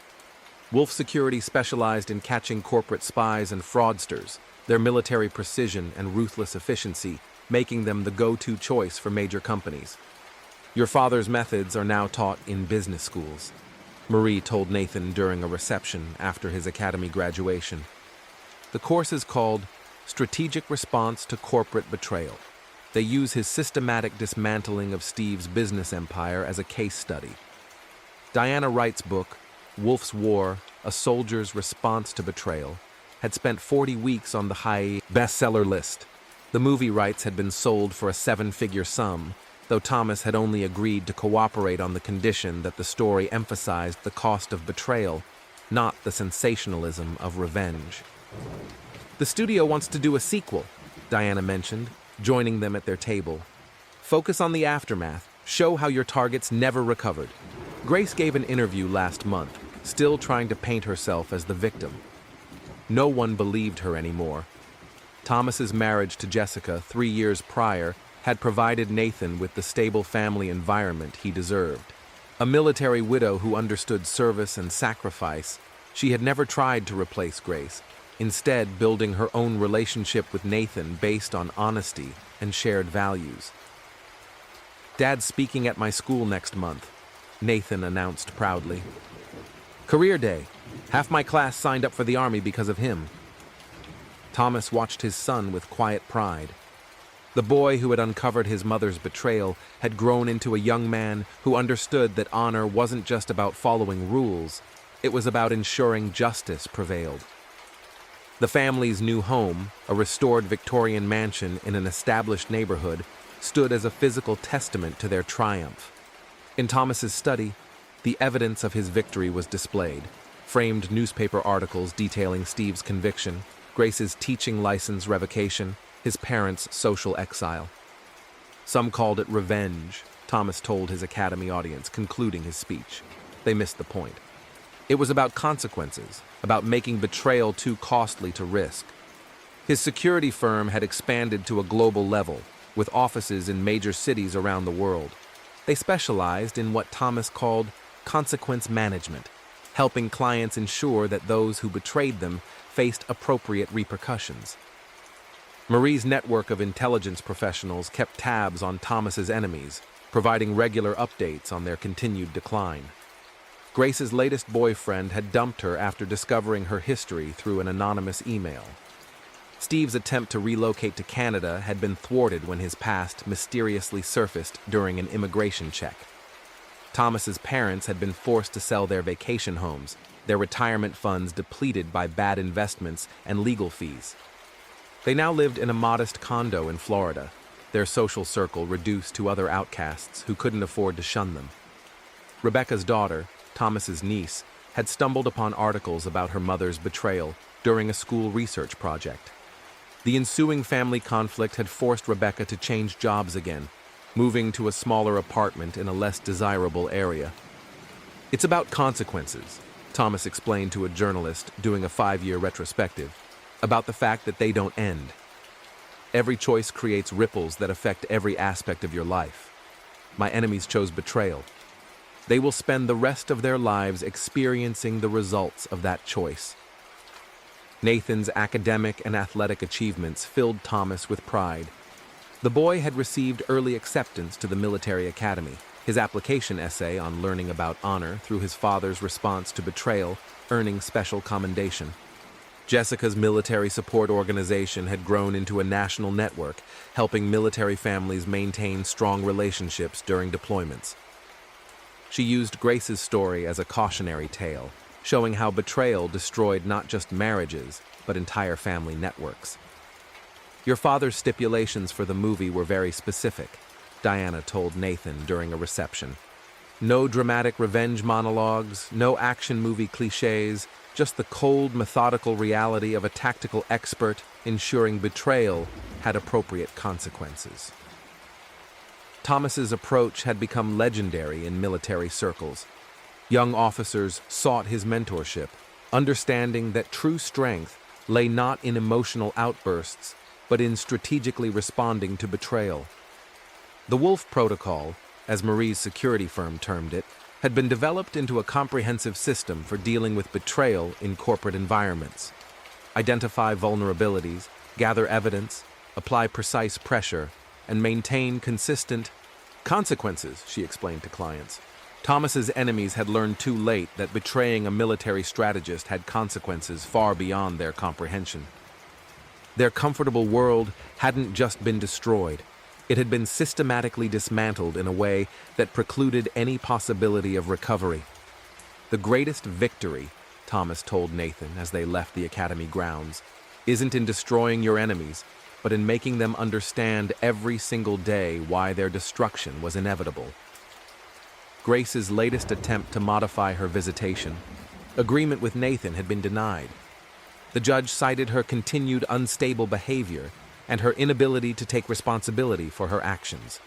Wolf Security specialized in catching corporate spies and fraudsters, their military precision and ruthless efficiency making them the go-to choice for major companies. Your father's methods are now taught in business schools, Marie told Nathan during a reception after his academy graduation. The course is called Strategic Response to Corporate Betrayal. They use his systematic dismantling of Steve's business empire as a case study. Diana Wright's book, Wolf's War, A Soldier's Response to Betrayal, had spent 40 weeks on the high bestseller list. The movie rights had been sold for a 7-figure sum, though Thomas had only agreed to cooperate on the condition that the story emphasized the cost of betrayal, not the sensationalism of revenge. The studio wants to do a sequel, Diana mentioned, joining them at their table. Focus on the aftermath, show how your targets never recovered. Grace gave an interview last month, still trying to paint herself as the victim. No one believed her anymore. Thomas's marriage to Jessica 3 years prior had provided Nathan with the stable family environment he deserved. A military widow who understood service and sacrifice, she had never tried to replace Grace, instead building her own relationship with Nathan based on honesty and shared values. "Dad's speaking at my school next month," Nathan announced proudly. "Career Day. Half my class signed up for the Army because of him." Thomas watched his son with quiet pride. The boy who had uncovered his mother's betrayal had grown into a young man who understood that honor wasn't just about following rules, it was about ensuring justice prevailed. The family's new home, a restored Victorian mansion in an established neighborhood, stood as a physical testament to their triumph. In Thomas's study, the evidence of his victory was displayed: framed newspaper articles detailing Steve's conviction, Grace's teaching license revocation, his parents' social exile. Some called it revenge, Thomas told his academy audience, concluding his speech. They missed the point. It was about consequences, about making betrayal too costly to risk. His security firm had expanded to a global level, with offices in major cities around the world. They specialized in what Thomas called consequence management, helping clients ensure that those who betrayed them faced appropriate repercussions. Marie's network of intelligence professionals kept tabs on Thomas's enemies, providing regular updates on their continued decline. Grace's latest boyfriend had dumped her after discovering her history through an anonymous email. Steve's attempt to relocate to Canada had been thwarted when his past mysteriously surfaced during an immigration check. Thomas's parents had been forced to sell their vacation homes, their retirement funds depleted by bad investments and legal fees. They now lived in a modest condo in Florida, their social circle reduced to other outcasts who couldn't afford to shun them. Rebecca's daughter, Thomas's niece, had stumbled upon articles about her mother's betrayal during a school research project. The ensuing family conflict had forced Rebecca to change jobs again, moving to a smaller apartment in a less desirable area. "It's about consequences," Thomas explained to a journalist doing a 5-year retrospective, about the fact that they don't end. "Every choice creates ripples that affect every aspect of your life. My enemies chose betrayal. They will spend the rest of their lives experiencing the results of that choice. Nathan's academic and athletic achievements filled Thomas with pride. The boy had received early acceptance to the military academy. His application essay on learning about honor through his father's response to betrayal, earning special commendation. Jessica's military support organization had grown into a national network, helping military families maintain strong relationships during deployments. She used Grace's story as a cautionary tale, showing how betrayal destroyed not just marriages, but entire family networks. "Your father's stipulations for the movie were very specific," Diana told Nathan during a reception. "No dramatic revenge monologues, no action movie cliches, just the cold, methodical reality of a tactical expert ensuring betrayal had appropriate consequences." Thomas's approach had become legendary in military circles. Young officers sought his mentorship, understanding that true strength lay not in emotional outbursts, but in strategically responding to betrayal. The Wolf Protocol, as Marie's security firm termed it, had been developed into a comprehensive system for dealing with betrayal in corporate environments. Identify vulnerabilities, gather evidence, apply precise pressure, and maintain consistent consequences, she explained to clients. Thomas's enemies had learned too late that betraying a military strategist had consequences far beyond their comprehension. Their comfortable world hadn't just been destroyed. It had been systematically dismantled in a way that precluded any possibility of recovery. "The greatest victory," Thomas told Nathan as they left the academy grounds, "isn't in destroying your enemies, but in making them understand every single day why their destruction was inevitable." Grace's latest attempt to modify her visitation, agreement with Nathan, had been denied. The judge cited her continued unstable behavior and her inability to take responsibility for her actions.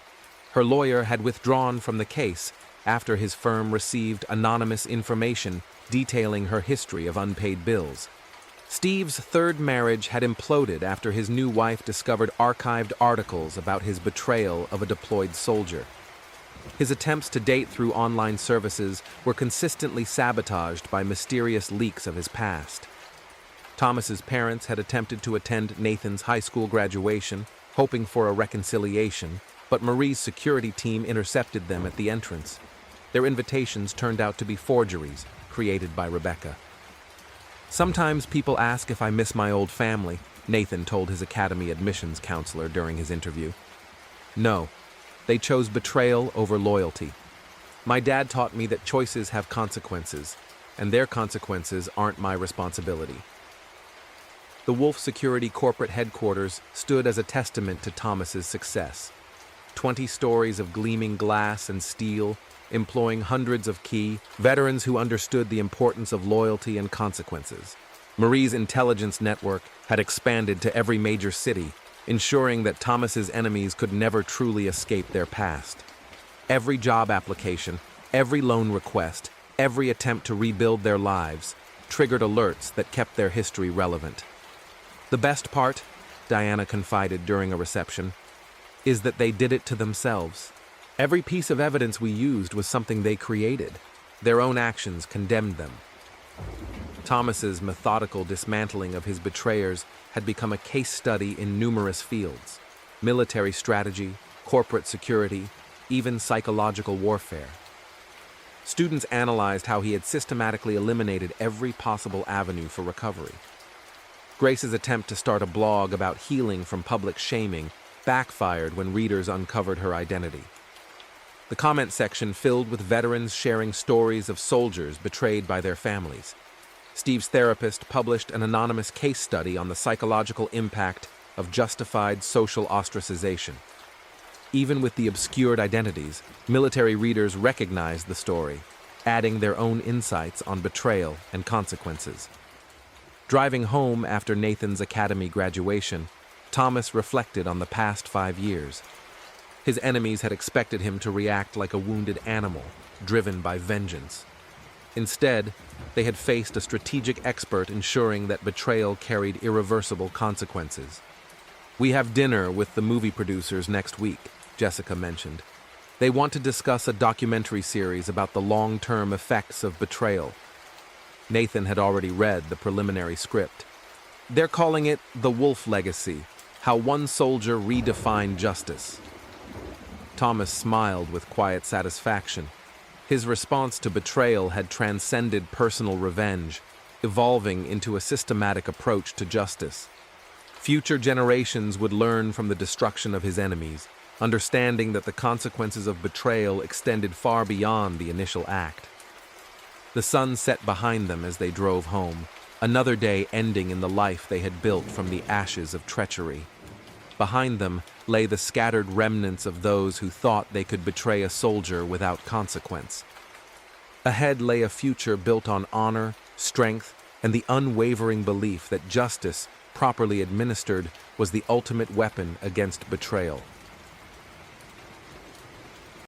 Her lawyer had withdrawn from the case after his firm received anonymous information detailing her history of unpaid bills. Steve's third marriage had imploded after his new wife discovered archived articles about his betrayal of a deployed soldier. His attempts to date through online services were consistently sabotaged by mysterious leaks of his past. Thomas's parents had attempted to attend Nathan's high school graduation, hoping for a reconciliation, but Marie's security team intercepted them at the entrance. Their invitations turned out to be forgeries created by Rebecca. "Sometimes people ask if I miss my old family," Nathan told his academy admissions counselor during his interview. "No. They chose betrayal over loyalty. My dad taught me that choices have consequences, and their consequences aren't my responsibility." The Wolf Security corporate headquarters stood as a testament to Thomas's success. 20 stories of gleaming glass and steel, employing hundreds of key veterans who understood the importance of loyalty and consequences. Marie's intelligence network had expanded to every major city, ensuring that Thomas's enemies could never truly escape their past. Every job application, every loan request, every attempt to rebuild their lives triggered alerts that kept their history relevant. "The best part," Diana confided during a reception, "is that they did it to themselves. Every piece of evidence we used was something they created. Their own actions condemned them." Thomas's methodical dismantling of his betrayers had become a case study in numerous fields: military strategy, corporate security, even psychological warfare. Students analyzed how he had systematically eliminated every possible avenue for recovery. Grace's attempt to start a blog about healing from public shaming backfired when readers uncovered her identity. The comment section filled with veterans sharing stories of soldiers betrayed by their families. Steve's therapist published an anonymous case study on the psychological impact of justified social ostracization. Even with the obscured identities, military readers recognized the story, adding their own insights on betrayal and consequences. Driving home after Nathan's academy graduation, Thomas reflected on the past 5 years. His enemies had expected him to react like a wounded animal, driven by vengeance. Instead, they had faced a strategic expert ensuring that betrayal carried irreversible consequences. "We have dinner with the movie producers next week," Jessica mentioned. They want to discuss a documentary series about the long-term effects of betrayal. Nathan had already read the preliminary script. They're calling it The Wolf Legacy, How One Soldier Redefined Justice. Thomas smiled with quiet satisfaction. His response to betrayal had transcended personal revenge, evolving into a systematic approach to justice. Future generations would learn from the destruction of his enemies, understanding that the consequences of betrayal extended far beyond the initial act. The sun set behind them as they drove home, another day ending in the life they had built from the ashes of treachery. Behind them lay the scattered remnants of those who thought they could betray a soldier without consequence. Ahead lay a future built on honor, strength, and the unwavering belief that justice, properly administered, was the ultimate weapon against betrayal.